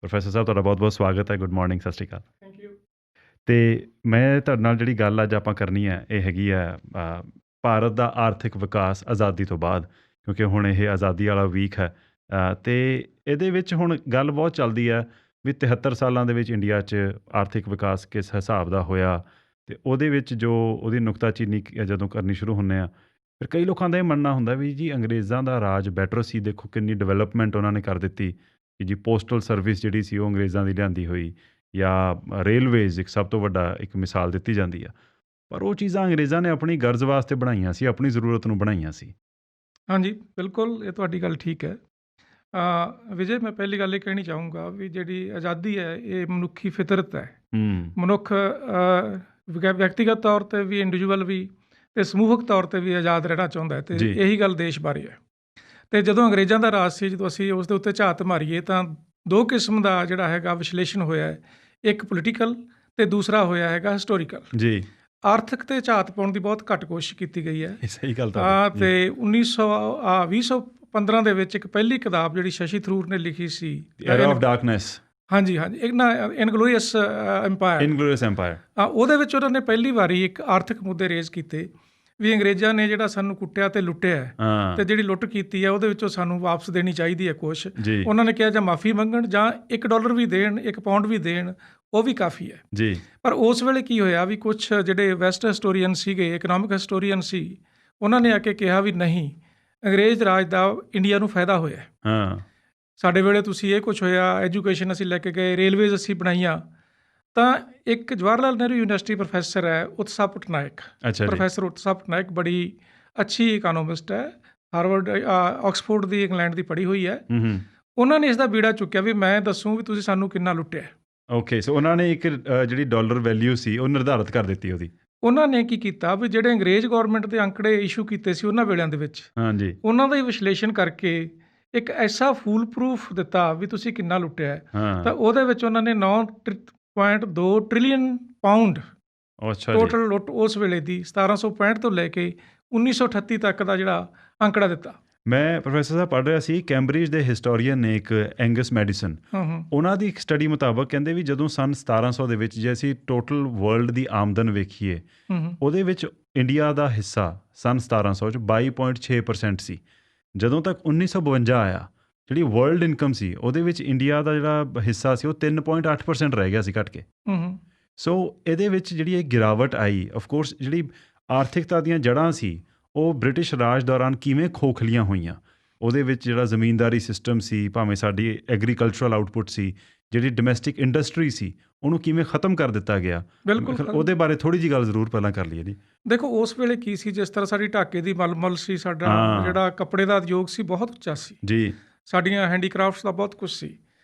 Professor ਸਾਹਿਬ ਤੁਹਾਡਾ ਬਹੁਤ-ਬਹੁਤ ਸਵਾਗਤ ਹੈ। ਗੁੱਡ ਮਾਰਨਿੰਗ, ਸਤਿ ਸ਼੍ਰੀ ਅਕਾਲ। Thank you. ਤੇ ਮੈਂ ਤੁਹਾਡੇ ਨਾਲ ਜਿਹੜੀ ਗੱਲ ਅੱਜ ਆਪਾਂ ਕਰਨੀ ਹੈ ਇਹ ਹੈਗੀ ਹੈ ਭਾਰਤ ਦਾ ਆਰਥਿਕ ਵਿਕਾਸ ਆਜ਼ਾਦੀ ਤੋਂ ਬਾਅਦ, ਕਿਉਂਕਿ ਹੁਣ ਇਹ ਆਜ਼ਾਦੀ ਵਾਲਾ ਵੀਕ ਹੈ। ਤੇ ਇਹਦੇ ਵਿੱਚ ਹੁਣ ਗੱਲ ਬਹੁਤ ਚੱਲਦੀ ਹੈ ਵੀ 73 ਸਾਲਾਂ ਦੇ ਵਿੱਚ ਇੰਡੀਆ 'ਚ ਆਰਥਿਕ ਵਿਕਾਸ ਕਿਸ ਹਿਸਾਬ ਦਾ ਹੋਇਆ, ਤੇ ਉਹਦੇ ਵਿੱਚ ਜੋ ਉਹਦੀ ਨੁਕਤਾਚੀਨੀ ਜਦੋਂ ਕਰਨੀ ਸ਼ੁਰੂ ਹੁੰਦੇ ਆ, ਫਿਰ ਕਈ ਲੋਕਾਂ ਦਾ ਇਹ ਮੰਨਣਾ ਹੁੰਦਾ ਵੀ ਜੀ ਅੰਗਰੇਜ਼ਾਂ ਦਾ ਰਾਜ ਬੈਟਰ ਸੀ। ਦੇਖੋ ਕਿੰਨੀ ਡਿਵੈਲਪਮੈਂਟ ਉਹਨਾਂ ਨੇ ਕਰ ਦਿੱਤੀ ਕਿ ਜੀ ਪੋਸਟਲ ਸਰਵਿਸ ਜਿਹੜੀ ਸੀ ਉਹ ਅੰਗਰੇਜ਼ਾਂ ਦੀ ਲਿਆਂਦੀ ਹੋਈ, ਜਾਂ ਰੇਲਵੇਜ਼ ਇੱਕ ਸਭ ਤੋਂ ਵੱਡਾ ਇੱਕ ਮਿਸਾਲ ਦਿੱਤੀ ਜਾਂਦੀ ਆ। ਪਰ ਉਹ ਚੀਜ਼ਾਂ ਅੰਗਰੇਜ਼ਾਂ ਨੇ ਆਪਣੀ ਗਰਜ਼ ਵਾਸਤੇ ਬਣਾਈਆਂ ਸੀ, ਆਪਣੀ ਜ਼ਰੂਰਤ ਨੂੰ ਬਣਾਈਆਂ ਸੀ। ਹਾਂਜੀ, ਬਿਲਕੁਲ ਇਹ ਤੁਹਾਡੀ ਗੱਲ ਠੀਕ ਹੈ। ਵਿਜੇ, ਮੈਂ ਪਹਿਲੀ ਗੱਲ ਇਹ ਕਹਿਣੀ ਚਾਹੂੰਗਾ ਵੀ ਜਿਹੜੀ ਆਜ਼ਾਦੀ ਹੈ ਇਹ ਮਨੁੱਖੀ ਫਿਤਰਤ ਹੈ। ਮਨੁੱਖ ਵਿਅਕਤੀਗਤ ਤੌਰ 'ਤੇ ਵੀ, ਇੰਡੀਵਿਜੂਅਲ ਵੀ ਅਤੇ ਸਮੂਹਕ ਤੌਰ 'ਤੇ ਵੀ ਆਜ਼ਾਦ ਰਹਿਣਾ ਚਾਹੁੰਦਾ ਹੈ, ਅਤੇ ਜੀ। ਇਹੀ ਗੱਲ ਦੇਸ਼ ਬਾਰੇ ਹੈ। ਅਤੇ ਜਦੋਂ ਅੰਗਰੇਜ਼ਾਂ ਦਾ ਰਾਜ ਸੀ, ਜਦੋਂ ਅਸੀਂ ਉਸ ਦੇ ਉੱਤੇ ਝਾਤ ਮਾਰੀਏ ਤਾਂ ਦੋ ਕਿਸਮ ਦਾ ਜਿਹੜਾ ਹੈਗਾ ਵਿਸ਼ਲੇਸ਼ਣ ਹੋਇਆ ਹੈ। ਇੱਕ ਪੋਲੀਟੀਕਲ ਅਤੇ ਦੂਸਰਾ ਹੋਇਆ ਹੈਗਾ ਹਿਸਟੋਰੀਕਲ। ਜੀ, ਆਰਥਿਕ 'ਤੇ ਝਾਤ ਪਾਉਣ ਦੀ ਬਹੁਤ ਘੱਟ ਕੋਸ਼ਿਸ਼ ਕੀਤੀ ਗਈ ਹੈ। ਇਹ ਸਹੀ ਗੱਲ ਤਾਂ। ਅਤੇ 2015 ਦੇ ਵਿੱਚ ਇੱਕ ਪਹਿਲੀ ਕਿਤਾਬ ਜਿਹੜੀ ਸ਼ਸ਼ੀ ਥਰੂਰ ਨੇ ਲਿਖੀ ਸੀ, ਐਰਾ ਆਫ ਡਾਰਕਨੈਸ, ਹਾਂਜੀ, ਇੱਕ ਨਾ ਇਨਗਲੋਰੀਅਸ ਐਮਪਾਇਰ, ਇਨਗਲੋਰੀਅਸ ਐਮਪਾਇਰ, ਉਹਦੇ ਵਿੱਚ ਉਹਨਾਂ ਨੇ ਪਹਿਲੀ ਵਾਰੀ ਇੱਕ ਆਰਥਿਕ ਮੁੱਦੇ ਰੇਜ਼ ਕੀਤੇ ਵੀ ਅੰਗਰੇਜ਼ਾਂ ਨੇ ਜਿਹੜਾ ਸਾਨੂੰ ਕੁੱਟਿਆ ਤੇ ਲੁੱਟਿਆ ਹੈ, ਤੇ ਜਿਹੜੀ ਲੁੱਟ ਕੀਤੀ ਹੈ ਉਹਦੇ ਵਿੱਚੋਂ ਸਾਨੂੰ ਵਾਪਸ ਦੇਣੀ ਚਾਹੀਦੀ ਹੈ ਕੁਛ। ਜੀ ਉਹਨਾਂ ਨੇ ਕਿਹਾ ਜਾਂ ਮਾਫੀ ਮੰਗਣ ਜਾਂ $1 ਵੀ ਦੇਣ, 1 ਪਾਉਂਡ ਵੀ ਦੇਣ, ਉਹ ਵੀ ਕਾਫੀ ਹੈ। ਜੀ। ਪਰ ਉਸ ਵੇਲੇ ਕੀ ਹੋਇਆ ਵੀ ਕੁਛ ਜਿਹੜੇ ਵੈਸਟ ਹਿਸਟੋਰੀਅਨ ਸੀਗੇ, ਇਕਨੋਮਿਕ ਹਿਸਟੋਰੀਅਨ ਸੀ, ਉਹਨਾਂ ਨੇ ਆ ਕੇ ਕਿਹਾ ਵੀ ਨਹੀਂ, ਅੰਗਰੇਜ਼ ਰਾਜ ਦਾ ਇੰਡੀਆ ਨੂੰ ਫਾਇਦਾ ਹੋਇਆ। ਹਾਂ, ਸਾਡੇ ਵੇਲੇ ਤੁਸੀਂ ਇਹ ਕੁਛ ਹੋਇਆ, ਐਜੂਕੇਸ਼ਨ ਅਸੀਂ ਲੈ ਕੇ ਗਏ, ਰੇਲਵੇਜ਼ ਅਸੀਂ ਬਣਾਈਆਂ। ਤਾਂ ਇੱਕ ਜਵਾਹਰ ਲਾਲ ਨਹਿਰੂ ਯੂਨੀਵਰਸਿਟੀ ਪ੍ਰੋਫੈਸਰ ਹੈ ਉਤਸਾ ਪਟਨਾਇਕ, ਅੱਛਾ ਜੀ। ਪ੍ਰੋਫੈਸਰ ਉਤਸਾ ਪਟਨਾਇਕ ਬੜੀ ਅੱਛੀ ਇਕਨੋਮਿਸਟ ਹੈ, ਹਾਰਵਰਡ ਆਕਸਫੋਰਡ ਦੀ, ਇੰਗਲੈਂਡ ਦੀ ਪੜ੍ਹੀ ਹੋਈ ਹੈ। ਉਹਨਾਂ ਨੇ ਇਸ ਦਾ ਬੀੜਾ ਚੁੱਕਿਆ ਵੀ ਮੈਂ ਦੱਸੂੰ ਵੀ ਤੁਸੀਂ ਸਾਨੂੰ ਕਿੰਨਾ ਲੁੱਟਿਆ। ਓਕੇ, ਸੋ ਉਹਨਾਂ ਨੇ ਇੱਕ ਜਿਹੜੀ ਡਾਲਰ ਵੈਲਿਊ ਸੀ ਉਹ ਨਿਰਧਾਰਿਤ ਕਰ ਦਿੱਤੀ ਉਹਦੀ। ਉਹਨਾਂ ਨੇ ਕੀ ਕੀਤਾ ਵੀ ਜਿਹੜੇ ਅੰਗਰੇਜ਼ ਗੌਰਮੈਂਟ ਦੇ ਅੰਕੜੇ ਇਸ਼ੂ ਕੀਤੇ ਸੀ ਉਹਨਾਂ ਵੇਲਿਆਂ ਦੇ ਵਿੱਚ, ਹਾਂਜੀ, ਉਹਨਾਂ ਦਾ ਹੀ ਵਿਸ਼ਲੇਸ਼ਣ ਕਰਕੇ ਇੱਕ ਐਸਾ ਫੂਲ ਪ੍ਰੂਫ ਦਿੱਤਾ ਵੀ ਤੁਸੀਂ ਕਿੰਨਾ ਲੁੱਟਿਆ। ਤਾਂ ਉਹਦੇ ਵਿੱਚ ਉਹਨਾਂ ਨੇ 9.2 ਟ੍ਰਿਲੀਅਨ ਪਾਉਂਡ ਟੋਟਲ ਲੁੱਟ ਉਸ ਵੇਲੇ ਦੀ 1765 ਤੋਂ ਲੈ ਕੇ 1938 ਤੱਕ ਦਾ ਜਿਹੜਾ ਅੰਕੜਾ ਦਿੱਤਾ। ਮੈਂ ਪ੍ਰੋਫੈਸਰ ਸਾਹਿਬ ਪੜ੍ਹ ਰਿਹਾ ਸੀ, ਕੈਂਬਰਿਜ ਦੇ ਹਿਸਟੋਰੀਅਨ ਨੇ ਇੱਕ ਐਂਗਸ ਮੈਡੀਸਨ, ਉਹਨਾਂ ਦੀ ਇੱਕ ਸਟੱਡੀ ਮੁਤਾਬਕ ਕਹਿੰਦੇ ਵੀ ਜਦੋਂ ਸਨ 1700 ਦੇ ਵਿੱਚ ਜੇ ਅਸੀਂ ਟੋਟਲ ਵਰਲਡ ਦੀ ਆਮਦਨ ਵੇਖੀਏ, ਉਹਦੇ ਵਿੱਚ ਇੰਡੀਆ ਦਾ ਹਿੱਸਾ ਸਨ 1700 'ਚ 22.6% ਸੀ। ਜਦੋਂ ਤੱਕ 1952 ਆਇਆ, ਜਿਹੜੀ ਵਰਲਡ ਇਨਕਮ ਸੀ ਉਹਦੇ ਵਿੱਚ ਇੰਡੀਆ ਦਾ ਜਿਹੜਾ ਹਿੱਸਾ ਸੀ ਉਹ 3.8% ਰਹਿ ਗਿਆ ਸੀ ਘੱਟ ਕੇ। ਸੋ ਇਹਦੇ ਵਿੱਚ ਜਿਹੜੀ ਇਹ ਗਿਰਾਵਟ ਆਈ, ਆਫਕੋਰਸ ਜਿਹੜੀ ਆਰਥਿਕਤਾ ਦੀਆਂ ਜੜ੍ਹਾਂ ਸੀ ਉਹ ਬ੍ਰਿਟਿਸ਼ ਰਾਜ ਦੌਰਾਨ ਕਿਵੇਂ ਖੋਖਲੀਆਂ ਹੋਈਆਂ, ਉਹਦੇ ਵਿੱਚ ਜਿਹੜਾ ਜ਼ਮੀਨਦਾਰੀ ਸਿਸਟਮ ਸੀ, ਭਾਵੇਂ ਸਾਡੀ ਐਗਰੀਕਲਚਰਲ ਆਊਟਪੁੱਟ ਸੀ, ਜਿਹੜੀ ਡੋਮੈਸਟਿਕ ਇੰਡਸਟਰੀ ਸੀ, ਉਹਨੂੰ ਕਿਵੇਂ ਖ਼ਤਮ ਕਰ ਦਿੱਤਾ ਗਿਆ। ਬਿਲਕੁਲ, ਉਹਦੇ ਬਾਰੇ ਥੋੜ੍ਹੀ ਜਿਹੀ ਗੱਲ ਜ਼ਰੂਰ ਪਹਿਲਾਂ ਕਰ ਲਈਏ ਜੀ। ਦੇਖੋ ਉਸ ਵੇਲੇ ਕੀ ਸੀ, ਜਿਸ ਤਰ੍ਹਾਂ ਸਾਡੀ ਢਾਕੇ ਦੀ ਮਲਮਲ ਸੀ, ਸਾਡਾ ਜਿਹੜਾ ਕੱਪੜੇ ਦਾ ਉਦਯੋਗ ਸੀ ਬਹੁਤ ਉੱਚਾ ਸੀ ਜੀ, ਸਾਡੀਆਂ ਹੈਂਡੀਕ੍ਰਾਫਟਸ ਦਾ ਬਹੁਤ ਕੁਛ ਸੀ।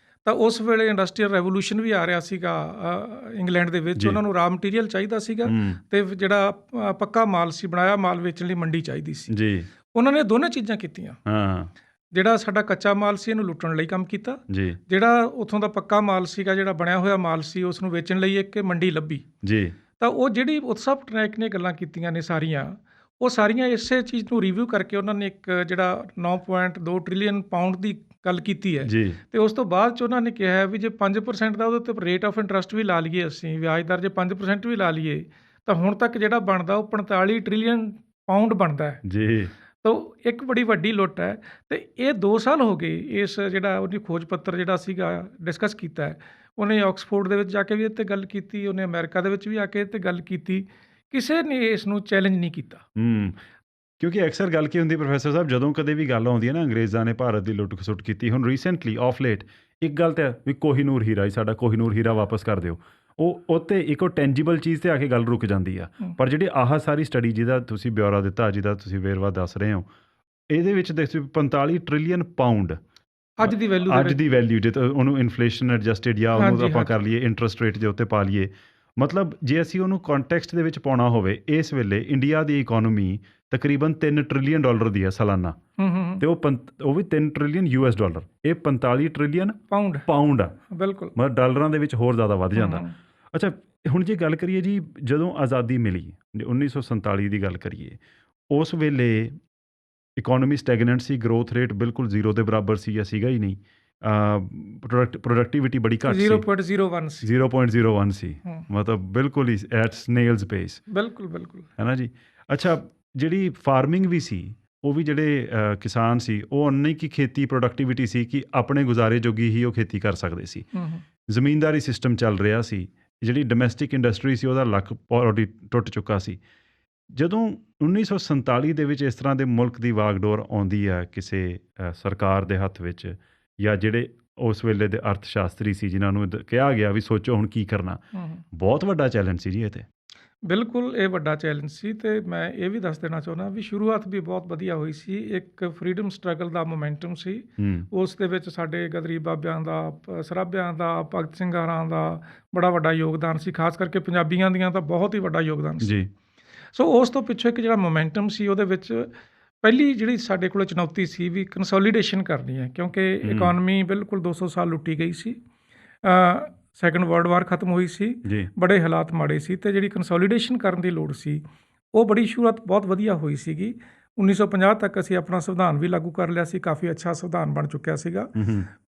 ਤਾਂ ਉਸ ਵੇਲੇ ਇੰਡਸਟਰੀਅਲ ਰੈਵੋਲੂਸ਼ਨ ਵੀ ਆ ਰਿਹਾ ਸੀਗਾ ਇੰਗਲੈਂਡ ਦੇ ਵਿੱਚ। ਉਹਨਾਂ ਨੂੰ ਰਾ ਮਟੀਰੀਅਲ ਚਾਹੀਦਾ ਸੀਗਾ, ਅਤੇ ਜਿਹੜਾ ਪੱਕਾ ਮਾਲ ਸੀ, ਬਣਾਇਆ ਮਾਲ ਵੇਚਣ ਲਈ ਮੰਡੀ ਚਾਹੀਦੀ ਸੀ ਜੀ। ਉਹਨਾਂ ਨੇ ਦੋਨੇ ਚੀਜ਼ਾਂ ਕੀਤੀਆਂ। ਜਿਹੜਾ ਸਾਡਾ ਕੱਚਾ ਮਾਲ ਸੀ ਇਹਨੂੰ ਲੁੱਟਣ ਲਈ ਕੰਮ ਕੀਤਾ ਜੀ, ਜਿਹੜਾ ਉੱਥੋਂ ਦਾ ਪੱਕਾ ਮਾਲ ਸੀਗਾ, ਜਿਹੜਾ ਬਣਿਆ ਹੋਇਆ ਮਾਲ ਸੀ, ਉਸ ਨੂੰ ਵੇਚਣ ਲਈ ਇੱਕ ਮੰਡੀ ਲੱਭੀ ਜੀ। ਤਾਂ ਉਹ ਜਿਹੜੀ ਉਤਸਾ ਪਟਨਾਇਕ ਨੇ ਗੱਲਾਂ ਕੀਤੀਆਂ ਨੇ ਸਾਰੀਆਂ, ਉਹ ਸਾਰੀਆਂ ਇਸੇ ਚੀਜ਼ ਨੂੰ ਰਿਵਿਊ ਕਰਕੇ ਉਹਨਾਂ ਨੇ ਇੱਕ ਜਿਹੜਾ 9.2 ਟ੍ਰਿਲੀਅਨ ਪਾਉਂਡ ਦੀ ਗੱਲ ਕੀਤੀ ਹੈ ਜੀ। ਅਤੇ ਉਸ ਤੋਂ ਬਾਅਦ 'ਚ ਉਹਨਾਂ ਨੇ ਕਿਹਾ ਵੀ ਜੇ 5% ਦਾ ਉਹਦੇ ਉੱਤੇ ਰੇਟ ਆਫ ਇੰਟਰਸਟ ਵੀ ਲਾ ਲਈਏ, ਅਸੀਂ ਵਿਆਜ ਦਰ ਜੇ 5% ਵੀ ਲਾ ਲਈਏ, ਤਾਂ ਹੁਣ ਤੱਕ ਜਿਹੜਾ ਬਣਦਾ ਉਹ 45 ਟ੍ਰਿਲੀਅਨ ਪਾਉਂਡ ਬਣਦਾ ਹੈ ਜੀ। ਤਾਂ ਇੱਕ ਬੜੀ ਵੱਡੀ ਲੁੱਟ ਹੈ। ਅਤੇ ਇਹ 2 ਸਾਲ ਹੋ ਗਏ ਇਸ ਜਿਹੜਾ ਉਹਦੀ ਖੋਜ ਪੱਤਰ ਜਿਹੜਾ ਸੀਗਾ ਡਿਸਕਸ ਕੀਤਾ ਹੈ। ਉਹਨੇ ਆਕਸਫੋਰਡ ਦੇ ਵਿੱਚ ਜਾ ਕੇ ਵੀ ਇਹ 'ਤੇ ਗੱਲ ਕੀਤੀ, ਉਹਨੇ ਅਮਰੀਕਾ ਦੇ ਵਿੱਚ ਵੀ ਆ ਕੇ ਇਹ 'ਤੇ ਗੱਲ ਕੀਤੀ, ਕਿਸੇ ਨੇ ਇਸ ਨੂੰ ਚੈਲੰਜ ਨਹੀਂ ਕੀਤਾ। ਕਿਉਂਕਿ ਅਕਸਰ ਗੱਲ ਕੀ ਹੁੰਦੀ ਪ੍ਰੋਫੈਸਰ ਸਾਹਿਬ, ਜਦੋਂ ਕਦੇ ਵੀ ਗੱਲ ਆਉਂਦੀ ਹੈ ਨਾ ਅੰਗਰੇਜ਼ਾਂ ਨੇ ਭਾਰਤ ਦੀ ਲੁੱਟ ਖਸੁੱਟ ਕੀਤੀ, ਹੁਣ ਰੀਸੈਂਟਲੀ ਆਫ ਲੇਟ ਇੱਕ ਗੱਲ ਤਾਂ ਵੀ ਕੋਹੀਨੂਰ ਹੀਰਾ, ਸਾਡਾ ਕੋਹੀਨੂਰ ਹੀਰਾ ਵਾਪਸ ਕਰ ਦਿਓ, ਉਹ 'ਤੇ ਇੱਕ ਉਹ ਟੈਂਜੀਬਲ ਚੀਜ਼ 'ਤੇ ਆ ਕੇ ਗੱਲ ਰੁਕ ਜਾਂਦੀ ਆ। ਪਰ ਜਿਹੜੀ ਆਹ ਸਾਰੀ ਸਟੱਡੀ ਜਿਹਦਾ ਤੁਸੀਂ ਬਿਊਰਾ ਦਿੱਤਾ, ਜਿਹਦਾ ਤੁਸੀਂ ਵੇਰਵਾ ਦੱਸ ਰਹੇ ਹੋ, ਇਹਦੇ ਵਿੱਚ ਦੇਖੋ 45 ਟ੍ਰਿਲੀਅਨ ਪਾਉਂਡ ਅੱਜ ਦੀ ਵੈਲਿਊ, ਜੇ ਉਹਨੂੰ ਇਨਫਲੇਸ਼ਨ ਐਡਜਸਟਡ ਜਾਂ ਉਹਨੂੰ ਆਪਾਂ ਕਰ ਲਈਏ ਇੰਟਰਸਟ ਰੇਟ ਦੇ ਉੱਤੇ ਪਾ ਲਈਏ, ਮਤਲਬ ਜੇ ਅਸੀਂ ਉਹਨੂੰ ਕੰਟੈਕਸਟ ਦੇ ਵਿੱਚ ਪਾਉਣਾ ਹੋਵੇ, ਇਸ ਵੇਲੇ ਇੰਡੀਆ ਦੀ ਇਕੋਨਮੀ ਤਕਰੀਬਨ $3 ਟ੍ਰਿਲੀਅਨ ਦੀ ਹੈ ਸਾਲਾਨਾ, ਅਤੇ ਉਹ ਵੀ $3 ਟ੍ਰਿਲੀਅਨ $, ਇਹ 45 ਟ੍ਰਿਲੀਅਨ ਪਾਉਂਡ ਆ। ਬਿਲਕੁਲ, ਮਤਲਬ ਡਾਲਰਾਂ ਦੇ ਵਿੱਚ ਹੋਰ ਜ਼ਿਆਦਾ ਵੱਧ ਜਾਂਦਾ। ਅੱਛਾ, ਹੁਣ ਜੇ ਗੱਲ ਕਰੀਏ ਜੀ, ਜਦੋਂ ਆਜ਼ਾਦੀ ਮਿਲੀ 1947 ਦੀ ਗੱਲ ਕਰੀਏ, ਉਸ ਵੇਲੇ ਇਕੋਨਮੀ ਸਟੈਗਨੈਂਟ ਸੀ, ਗਰੋਥ ਰੇਟ ਬਿਲਕੁਲ 0 ਦੇ ਬਰਾਬਰ ਸੀ ਜਾਂ ਸੀਗਾ ਹੀ ਨਹੀਂ। ਪ੍ਰੋਡਕਟਿਵਿਟੀ ਬੜੀ ਘੱਟ ਸੀ, 0.01 ਸੀ 0.01 ਸੀ, ਮਤਲਬ ਬਿਲਕੁਲ ਹੀ ਐਟ ਸਨੇਲਸ ਪੇਸ। ਬਿਲਕੁਲ ਹੈ ਨਾ ਜੀ। ਅੱਛਾ, ਜਿਹੜੀ ਫਾਰਮਿੰਗ ਵੀ ਸੀ, ਉਹ ਵੀ ਜਿਹੜੇ ਕਿਸਾਨ ਸੀ, ਉਹ ਉਨੀ ਕੀ ਖੇਤੀ ਪ੍ਰੋਡਕਟਿਵਿਟੀ ਸੀ ਕਿ ਆਪਣੇ ਗੁਜ਼ਾਰੇ ਜੋਗੀ ਹੀ ਉਹ ਖੇਤੀ ਕਰ ਸਕਦੇ ਸੀ। ਜ਼ਮੀਨਦਾਰੀ ਸਿਸਟਮ ਚੱਲ ਰਿਹਾ ਸੀ, ਜਿਹੜੀ ਡੋਮੈਸਟਿਕ ਇੰਡਸਟਰੀ ਸੀ ਉਹਦਾ ਲੱਕ ਆਲਰੇਡੀ ਟੁੱਟ ਚੁੱਕਾ ਸੀ। ਜਦੋਂ 1947 ਦੇ ਵਿੱਚ ਇਸ ਤਰ੍ਹਾਂ ਦੇ ਮੁਲਕ ਦੀ ਵਾਗਡੋਰ ਆਉਂਦੀ ਆ ਕਿਸੇ ਸਰਕਾਰ ਦੇ ਹੱਥ ਵਿੱਚ, ਜਾਂ ਜਿਹੜੇ ਉਸ ਵੇਲੇ ਦੇ ਅਰਥ ਸ਼ਾਸਤਰੀ ਸੀ ਜਿਨ੍ਹਾਂ ਨੂੰ ਕਿਹਾ ਗਿਆ ਵੀ ਸੋਚੋ ਹੁਣ ਕੀ ਕਰਨਾ, ਬਹੁਤ ਵੱਡਾ ਚੈਲੰਜ ਸੀ ਜੀ ਇਹ। ਤੇ ਬਿਲਕੁਲ ਇਹ ਵੱਡਾ ਚੈਲੰਜ ਸੀ, ਅਤੇ ਮੈਂ ਇਹ ਵੀ ਦੱਸ ਦੇਣਾ ਚਾਹੁੰਦਾ ਵੀ ਸ਼ੁਰੂਆਤ ਵੀ ਬਹੁਤ ਵਧੀਆ ਹੋਈ ਸੀ। ਇੱਕ ਫਰੀਡਮ ਸਟਰਗਲ ਦਾ ਮੋਮੈਂਟਮ ਸੀ, ਉਸ ਦੇ ਵਿੱਚ ਸਾਡੇ ਗਦਰੀ ਬਾਬਿਆਂ ਦਾ, ਸਰਾਭਿਆਂ ਦਾ, ਭਗਤ ਸਿੰਘਾਂ ਦਾ ਬੜਾ ਵੱਡਾ ਯੋਗਦਾਨ ਸੀ, ਖਾਸ ਕਰਕੇ ਪੰਜਾਬੀਆਂ ਦੀਆਂ ਤਾਂ ਬਹੁਤ ਹੀ ਵੱਡਾ ਯੋਗਦਾਨ ਸੀ ਜੀ। ਸੋ ਉਸ ਤੋਂ ਪਿੱਛੋਂ ਇੱਕ ਜਿਹੜਾ ਮੋਮੈਂਟਮ ਸੀ, ਉਹਦੇ ਵਿੱਚ ਪਹਿਲੀ ਜਿਹੜੀ ਸਾਡੇ ਕੋਲ ਚੁਣੌਤੀ ਸੀ ਵੀ ਕੰਸੋਲੀਡੇਸ਼ਨ ਕਰਨੀ ਹੈ, ਕਿਉਂਕਿ ਇਕੋਨਮੀ ਬਿਲਕੁਲ 200 ਸਾਲ ਲੁੱਟੀ ਗਈ ਸੀ, ਸੈਕੰਡ ਵਰਲਡ ਵਾਰ ਖਤਮ ਹੋਈ ਸੀ, ਬੜੇ ਹਾਲਾਤ ਮਾੜੇ ਸੀ, ਅਤੇ ਜਿਹੜੀ ਕੰਸੋਲੀਡੇਸ਼ਨ ਕਰਨ ਦੀ ਲੋੜ ਸੀ ਉਹ ਬੜੀ ਸ਼ੁਰੂਆਤ ਬਹੁਤ ਵਧੀਆ ਹੋਈ ਸੀਗੀ। 1950 ਤੱਕ ਅਸੀਂ ਆਪਣਾ ਸੰਵਿਧਾਨ ਵੀ ਲਾਗੂ ਕਰ ਲਿਆ ਸੀ, ਕਾਫੀ ਅੱਛਾ ਸੰਵਿਧਾਨ ਬਣ ਚੁੱਕਿਆ ਸੀਗਾ।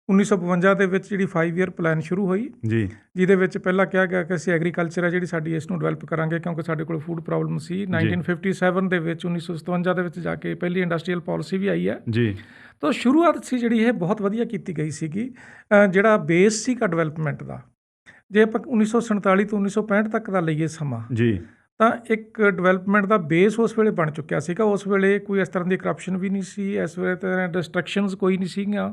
1952 ਦੇ ਵਿੱਚ ਜਿਹੜੀ 5 ਈਅਰ ਪਲਾਨ ਸ਼ੁਰੂ ਹੋਈ, ਜਿਹਦੇ ਵਿੱਚ ਪਹਿਲਾਂ ਕਿਹਾ ਗਿਆ ਕਿ ਅਸੀਂ ਐਗਰੀਕਲਚਰ ਹੈ ਜਿਹੜੀ ਸਾਡੀ, ਇਸ ਨੂੰ ਡਿਵੈਲਪ ਕਰਾਂਗੇ, ਕਿਉਂਕਿ ਸਾਡੇ ਕੋਲ ਫੂਡ ਪ੍ਰੋਬਲਮ ਸੀ। 1957 ਦੇ ਵਿੱਚ 1957 ਦੇ ਵਿੱਚ ਜਾ ਕੇ ਪਹਿਲੀ ਇੰਡਸਟਰੀਅਲ ਪਾਲਿਸੀ ਵੀ ਆਈ ਹੈ ਜੀ। ਤਾਂ ਸ਼ੁਰੂਆਤ ਸੀ ਜਿਹੜੀ ਇਹ ਬਹੁਤ ਵਧੀਆ ਕੀਤੀ ਗਈ ਸੀਗੀ। ਜਿਹੜਾ ਬੇਸ ਸੀਗਾ ਡਿਵੈਲਪਮੈਂਟ ਦਾ, ਜੇ ਆਪਾਂ 1947 ਤੋਂ 1965 ਤੱਕ ਦਾ ਲਈਏ ਸਮਾਂ ਜੀ, ਤਾਂ ਇੱਕ ਡਿਵੈਲਪਮੈਂਟ ਦਾ ਬੇਸ ਉਸ ਵੇਲੇ ਬਣ ਚੁੱਕਿਆ ਸੀਗਾ। ਉਸ ਵੇਲੇ ਕੋਈ ਇਸ ਤਰ੍ਹਾਂ ਦੀ ਕਰਪਸ਼ਨ ਵੀ ਨਹੀਂ ਸੀ, ਇਸ ਵੇਲੇ ਤਾਂ ਡਿਸਟਰੈਕਸ਼ਨਸ ਕੋਈ ਨਹੀਂ ਸੀਗੀਆਂ,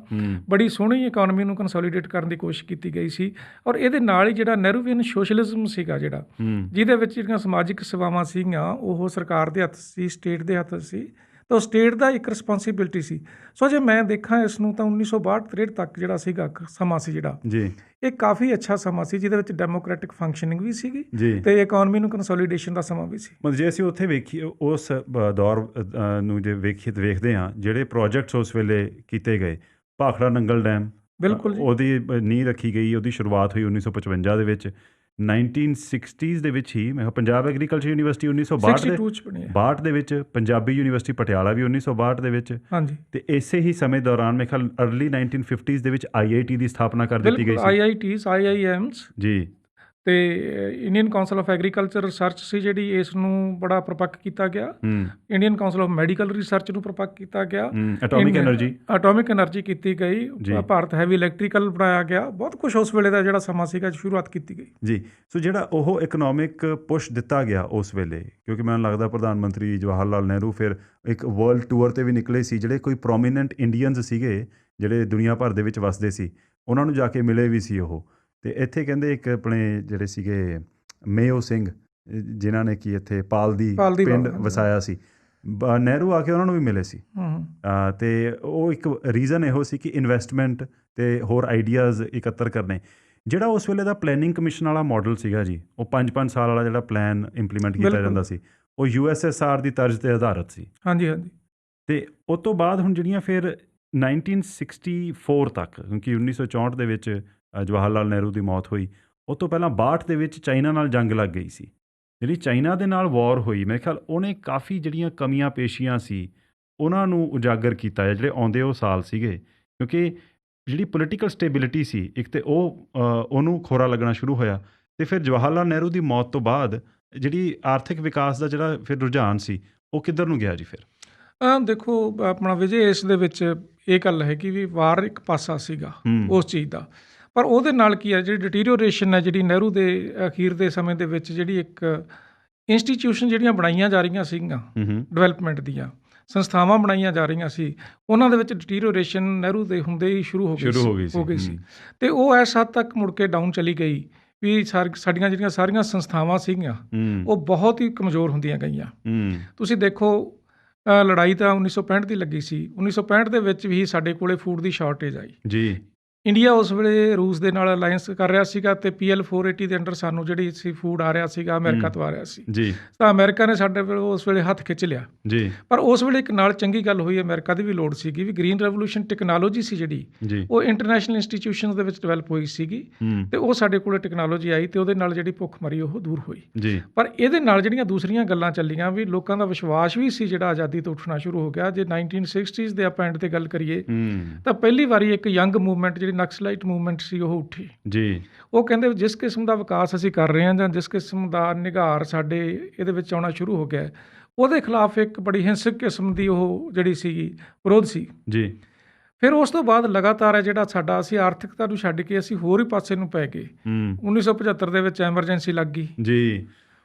ਬੜੀ ਸੋਹਣੀ ਇਕੋਨਮੀ ਨੂੰ ਕੰਸੋਲੀਡੇਟ ਕਰਨ ਦੀ ਕੋਸ਼ਿਸ਼ ਕੀਤੀ ਗਈ ਸੀ। ਔਰ ਇਹਦੇ ਨਾਲ ਹੀ ਜਿਹੜਾ ਨਹਿਰੂਵੀਅਨ ਸੋਸ਼ਲਿਜ਼ਮ ਸੀਗਾ, ਜਿਹੜਾ ਜਿਹਦੇ ਵਿੱਚ ਜਿਹੜੀਆਂ ਸਮਾਜਿਕ ਸੇਵਾਵਾਂ ਸੀਗੀਆਂ ਉਹ ਸਰਕਾਰ ਦੇ ਹੱਥ ਸੀ, ਸਟੇਟ ਦੇ ਹੱਥ ਸੀ, ਤਾਂ ਉਹ ਸਟੇਟ ਦਾ ਇੱਕ ਰਿਸਪੋਂਸੀਬਿਲਿਟੀ ਸੀ। ਸੋ ਜੇ ਮੈਂ ਦੇਖਾਂ ਇਸ ਨੂੰ ਤਾਂ 1962-63 ਤੱਕ ਜਿਹੜਾ ਸੀਗਾ ਸਮਾਂ ਸੀ ਜਿਹੜਾ ਜੀ, ਇਹ ਕਾਫੀ ਅੱਛਾ ਸਮਾਂ ਸੀ, ਜਿਹਦੇ ਵਿੱਚ ਡੈਮੋਕ੍ਰੈਟਿਕ ਫੰਕਸ਼ਨਿੰਗ ਵੀ ਸੀਗੀ ਅਤੇ ਇਕੋਨਮੀ ਨੂੰ ਕੰਸੋਲੀਡੇਸ਼ਨ ਦਾ ਸਮਾਂ ਵੀ ਸੀ। ਮਤਲਬ ਜੇ ਅਸੀਂ ਉੱਥੇ ਵੇਖੀਏ ਉਸ ਦੌਰ ਨੂੰ ਜੇ ਵੇਖਦੇ ਹਾਂ, ਜਿਹੜੇ ਪ੍ਰੋਜੈਕਟਸ ਉਸ ਵੇਲੇ ਕੀਤੇ ਗਏ, ਭਾਖੜਾ ਨੰਗਲ ਡੈਮ, ਬਿਲਕੁਲ ਉਹਦੀ ਨੀਂਹ ਰੱਖੀ ਗਈ, ਉਹਦੀ ਸ਼ੁਰੂਆਤ ਹੋਈ 1955 ਦੇ ਵਿੱਚ। 1960s ਦੇ ਵਿੱਚ ਹੀ ਮੈਂ ਪੰਜਾਬ ਐਗਰੀਕਲਚਰ ਯੂਨੀਵਰਸਿਟੀ 1962 ਦੇ ਵਿੱਚ, ਪੰਜਾਬੀ ਯੂਨੀਵਰਸਿਟੀ ਪਟਿਆਲਾ ਵੀ 1962 ਦੇ ਵਿੱਚ, ਅਤੇ ਇਸੇ ਹੀ ਸਮੇਂ ਦੌਰਾਨ ਮੇਰੇ ਖਿਆਲ ਅਰਲੀ 1950s ਦੇ ਵਿੱਚ IIT ਦੀ ਸਥਾਪਨਾ ਕਰ ਦਿੱਤੀ ਗਈ ਸੀ। IITs, IIMs ਜੀ, ਅਤੇ Indian council of agriculture research ਸੀ ਜਿਹੜੀ, ਇਸ ਨੂੰ ਬੜਾ ਪ੍ਰਪੱਖ ਕੀਤਾ ਗਿਆ। Indian council of medical research ਨੂੰ ਪ੍ਰਪੱਖ ਕੀਤਾ ਗਿਆ। ਐਟੋਮਿਕ ਐਨਰਜੀ ਕੀਤੀ ਗਈ। ਭਾਰਤ ਹੈਵੀ ਇਲੈਕਟ੍ਰੀਕਲ ਬਣਾਇਆ ਗਿਆ। ਬਹੁਤ ਕੁਛ ਉਸ ਵੇਲੇ ਦਾ ਜਿਹੜਾ ਸਮਾਂ ਸੀਗਾ ਸ਼ੁਰੂਆਤ ਕੀਤੀ ਗਈ ਜੀ। ਸੋ ਜਿਹੜਾ ਉਹ ਇਕਨੋਮਿਕ ਪੁਸ਼ ਦਿੱਤਾ ਗਿਆ ਉਸ ਵੇਲੇ, ਕਿਉਂਕਿ ਮੈਨੂੰ ਲੱਗਦਾ ਪ੍ਰਧਾਨ ਮੰਤਰੀ ਜਵਾਹਰ ਲਾਲ ਨਹਿਰੂ ਫਿਰ ਇੱਕ ਵਰਲਡ ਟੂਰ 'ਤੇ ਵੀ ਨਿਕਲੇ ਸੀ। ਜਿਹੜੇ ਕੋਈ ਪ੍ਰੋਮੀਨੈਂਟ ਇੰਡੀਅਨਸ ਸੀਗੇ ਜਿਹੜੇ ਦੁਨੀਆ ਭਰ ਦੇ ਵਿੱਚ ਵੱਸਦੇ ਸੀ, ਉਹਨਾਂ ਨੂੰ ਜਾ ਕੇ ਮਿਲੇ ਵੀ ਸੀ ਉਹ। ਅਤੇ ਇੱਥੇ ਕਹਿੰਦੇ ਇੱਕ ਆਪਣੇ ਜਿਹੜੇ ਸੀਗੇ ਮੇਓ ਸਿੰਘ, ਜਿਨ੍ਹਾਂ ਨੇ ਕਿ ਇੱਥੇ ਪਾਲ ਦੀ ਪਿੰਡ ਵਸਾਇਆ ਸੀ, ਨਹਿਰੂ ਆ ਕੇ ਉਹਨਾਂ ਨੂੰ ਵੀ ਮਿਲੇ ਸੀ। ਅਤੇ ਉਹ ਇੱਕ ਰੀਜ਼ਨ ਇਹੋ ਸੀ ਕਿ ਇਨਵੈਸਟਮੈਂਟ ਅਤੇ ਹੋਰ ਆਈਡੀਆਜ਼ ਇਕੱਤਰ ਕਰਨੇ। ਜਿਹੜਾ ਉਸ ਵੇਲੇ ਦਾ ਪਲੈਨਿੰਗ ਕਮਿਸ਼ਨ ਵਾਲਾ ਮਾਡਲ ਸੀਗਾ ਜੀ, ਉਹ 5-5 ਸਾਲ ਵਾਲਾ ਜਿਹੜਾ ਪਲਾਨ ਇੰਪਲੀਮੈਂਟ ਕੀਤਾ ਜਾਂਦਾ ਸੀ, ਉਹ USSR ਦੀ ਤਰਜ਼ 'ਤੇ ਆਧਾਰਿਤ ਸੀ। ਹਾਂਜੀ। ਅਤੇ ਉਸ ਤੋਂ ਬਾਅਦ ਹੁਣ ਜਿਹੜੀਆਂ ਫਿਰ 1964 ਤੱਕ, ਕਿਉਂਕਿ 1964 ਦੇ ਵਿੱਚ ਜਵਾਹਰ ਲਾਲ ਨਹਿਰੂ ਦੀ ਮੌਤ ਹੋਈ, ਉਸ ਤੋਂ ਪਹਿਲਾਂ 62 ਦੇ ਵਿੱਚ ਚਾਈਨਾ ਨਾਲ ਜੰਗ ਲੱਗ ਗਈ ਸੀ। ਜਿਹੜੀ ਚਾਈਨਾ ਦੇ ਨਾਲ ਵਾਰ ਹੋਈ, ਮੇਰੇ ਖਿਆਲ ਉਹਨੇ ਕਾਫੀ ਜਿਹੜੀਆਂ ਕਮੀਆਂ ਪੇਸ਼ੀਆਂ ਸੀ ਉਹਨਾਂ ਨੂੰ ਉਜਾਗਰ ਕੀਤਾ ਹੈ, ਜਿਹੜੇ ਆਉਂਦੇ ਉਹ ਸਾਲ ਸੀਗੇ। ਕਿਉਂਕਿ ਜਿਹੜੀ ਪੋਲੀਟੀਕਲ ਸਟੇਬਿਲਿਟੀ ਸੀ ਇੱਕ, ਤਾਂ ਉਹਨੂੰ ਖੋਰਾ ਲੱਗਣਾ ਸ਼ੁਰੂ ਹੋਇਆ। ਅਤੇ ਫਿਰ ਜਵਾਹਰ ਲਾਲ ਨਹਿਰੂ ਦੀ ਮੌਤ ਤੋਂ ਬਾਅਦ ਜਿਹੜੀ ਆਰਥਿਕ ਵਿਕਾਸ ਦਾ ਜਿਹੜਾ ਫਿਰ ਰੁਝਾਨ ਸੀ, ਉਹ ਕਿੱਧਰ ਨੂੰ ਗਿਆ ਜੀ ਫਿਰ? ਦੇਖੋ ਆਪਣਾ ਵਿਜੇ, ਇਸ ਦੇ ਵਿੱਚ ਇਹ ਗੱਲ ਹੈ ਕਿ ਵੀ ਵਾਰ ਇੱਕ ਪਾਸਾ ਸੀਗਾ ਉਸ ਚੀਜ਼ ਦਾ, ਪਰ ਉਹਦੇ ਨਾਲ ਕੀ ਹੈ, ਜਿਹੜੀ ਡਿਟੀਰੀਓਰੇਸ਼ਨ ਹੈ, ਜਿਹੜੀ ਨਹਿਰੂ ਦੇ ਅਖੀਰ ਦੇ ਸਮੇਂ ਦੇ ਵਿੱਚ ਜਿਹੜੀ ਇੱਕ ਇੰਸਟੀਟਿਊਸ਼ਨ ਜਿਹੜੀਆਂ ਬਣਾਈਆਂ ਜਾ ਰਹੀਆਂ ਸੀਗੀਆਂ, ਡਿਵੈਲਪਮੈਂਟ ਦੀਆਂ ਸੰਸਥਾਵਾਂ ਬਣਾਈਆਂ ਜਾ ਰਹੀਆਂ ਸੀ, ਉਹਨਾਂ ਦੇ ਵਿੱਚ ਡਿਟੀਰੀਓਰੇਸ਼ਨ ਨਹਿਰੂ ਦੇ ਹੁੰਦੇ ਹੀ ਸ਼ੁਰੂ ਹੋ ਗਈ ਸੀ। ਅਤੇ ਉਹ ਇਸ ਹੱਦ ਤੱਕ ਮੁੜ ਕੇ ਡਾਊਨ ਚਲੀ ਗਈ ਵੀ ਸਾਡੀਆਂ ਜਿਹੜੀਆਂ ਸਾਰੀਆਂ ਸੰਸਥਾਵਾਂ ਸੀਗੀਆਂ ਉਹ ਬਹੁਤ ਹੀ ਕਮਜ਼ੋਰ ਹੁੰਦੀਆਂ ਗਈਆਂ। ਤੁਸੀਂ ਦੇਖੋ, ਲੜਾਈ ਤਾਂ 1965 ਦੀ ਲੱਗੀ ਸੀ। 1965 ਦੇ ਵਿੱਚ ਵੀ ਸਾਡੇ ਕੋਲੇ ਫੂਡ ਦੀ ਸ਼ਾਰਟੇਜ ਆਈ ਜੀ। ਇੰਡੀਆ ਉਸ ਵੇਲੇ ਰੂਸ ਦੇ ਨਾਲ ਅਲਾਇੰਸ ਕਰ ਰਿਹਾ ਸੀਗਾ, ਅਤੇ PL480 ਦੇ ਅੰਡਰ ਸਾਨੂੰ ਜਿਹੜੀ ਸੀ ਫੂਡ ਆ ਰਿਹਾ ਸੀਗਾ, ਅਮਰੀਕਾ ਤੋਂ ਆ ਰਿਹਾ ਸੀ ਜੀ। ਤਾਂ ਅਮਰੀਕਾ ਨੇ ਸਾਡੇ ਉਸ ਵੇਲੇ ਹੱਥ ਖਿੱਚ ਲਿਆ ਜੀ। ਪਰ ਉਸ ਵੇਲੇ ਇੱਕ ਨਾਲ ਚੰਗੀ ਗੱਲ ਹੋਈ, ਅਮਰੀਕਾ ਦੀ ਵੀ ਲੋੜ ਸੀਗੀ ਵੀ ਗ੍ਰੀਨ ਰੈਵੋਲੂਸ਼ਨ ਟੈਕਨੋਲੋਜੀ ਸੀ ਜਿਹੜੀ, ਉਹ ਇੰਟਰਨੈਸ਼ਨਲ ਇੰਸਟੀਟਿਊਸ਼ਨਸ ਦੇ ਵਿੱਚ ਡਿਵੈਲਪ ਹੋਈ ਸੀਗੀ, ਅਤੇ ਉਹ ਸਾਡੇ ਕੋਲ ਟੈਕਨੋਲੋਜੀ ਆਈ, ਅਤੇ ਉਹਦੇ ਨਾਲ ਜਿਹੜੀ ਭੁੱਖਮਰੀ ਉਹ ਦੂਰ ਹੋਈ ਜੀ। ਪਰ ਇਹਦੇ ਨਾਲ ਜਿਹੜੀਆਂ ਦੂਸਰੀਆਂ ਗੱਲਾਂ ਚੱਲੀਆਂ ਵੀ ਲੋਕਾਂ ਦਾ ਵਿਸ਼ਵਾਸ ਵੀ ਸੀ ਜਿਹੜਾ ਆਜ਼ਾਦੀ ਤੋਂ ਉੱਠਣਾ ਸ਼ੁਰੂ ਹੋ ਗਿਆ। ਜੇ 1960s ਦੇ ਆਪਾਂ ਐਂਡ 'ਤੇ ਗੱਲ ਕਰੀਏ ਤਾਂ ਪਹਿਲੀ ਵਾਰੀ ਇੱਕ ਯੰਗ ਮੂਵਮੈਂਟ ਜਿਹੜੀ ਨਕਸਲਾਈਟ ਮੂਵਮੈਂਟ ਸੀ ਉਹ ਉੱਠੀ ਜੀ। ਉਹ ਕਹਿੰਦੇ ਵੀ ਜਿਸ ਕਿਸਮ ਦਾ ਵਿਕਾਸ ਅਸੀਂ ਕਰ ਰਹੇ ਹਾਂ ਜਾਂ ਜਿਸ ਕਿਸਮ ਦਾ ਨਿਘਾਰ ਸਾਡੇ ਇਹਦੇ ਵਿੱਚ ਆਉਣਾ ਸ਼ੁਰੂ ਹੋ ਗਿਆ ਉਹਦੇ ਖਿਲਾਫ ਇੱਕ ਬੜੀ ਹਿੰਸਕ ਕਿਸਮ ਦੀ ਉਹ ਜਿਹੜੀ ਸੀਗੀ ਵਿਰੋਧ ਸੀ ਜੀ। ਫਿਰ ਉਸ ਤੋਂ ਬਾਅਦ ਲਗਾਤਾਰ ਹੈ ਜਿਹੜਾ ਸਾਡਾ ਅਸੀਂ ਆਰਥਿਕਤਾ ਨੂੰ ਛੱਡ ਕੇ ਅਸੀਂ ਹੋਰ ਹੀ ਪਾਸੇ ਨੂੰ ਪੈ ਗਏ। 1975 ਦੇ ਵਿੱਚ ਐਮਰਜੈਂਸੀ ਲੱਗ ਗਈ ਜੀ।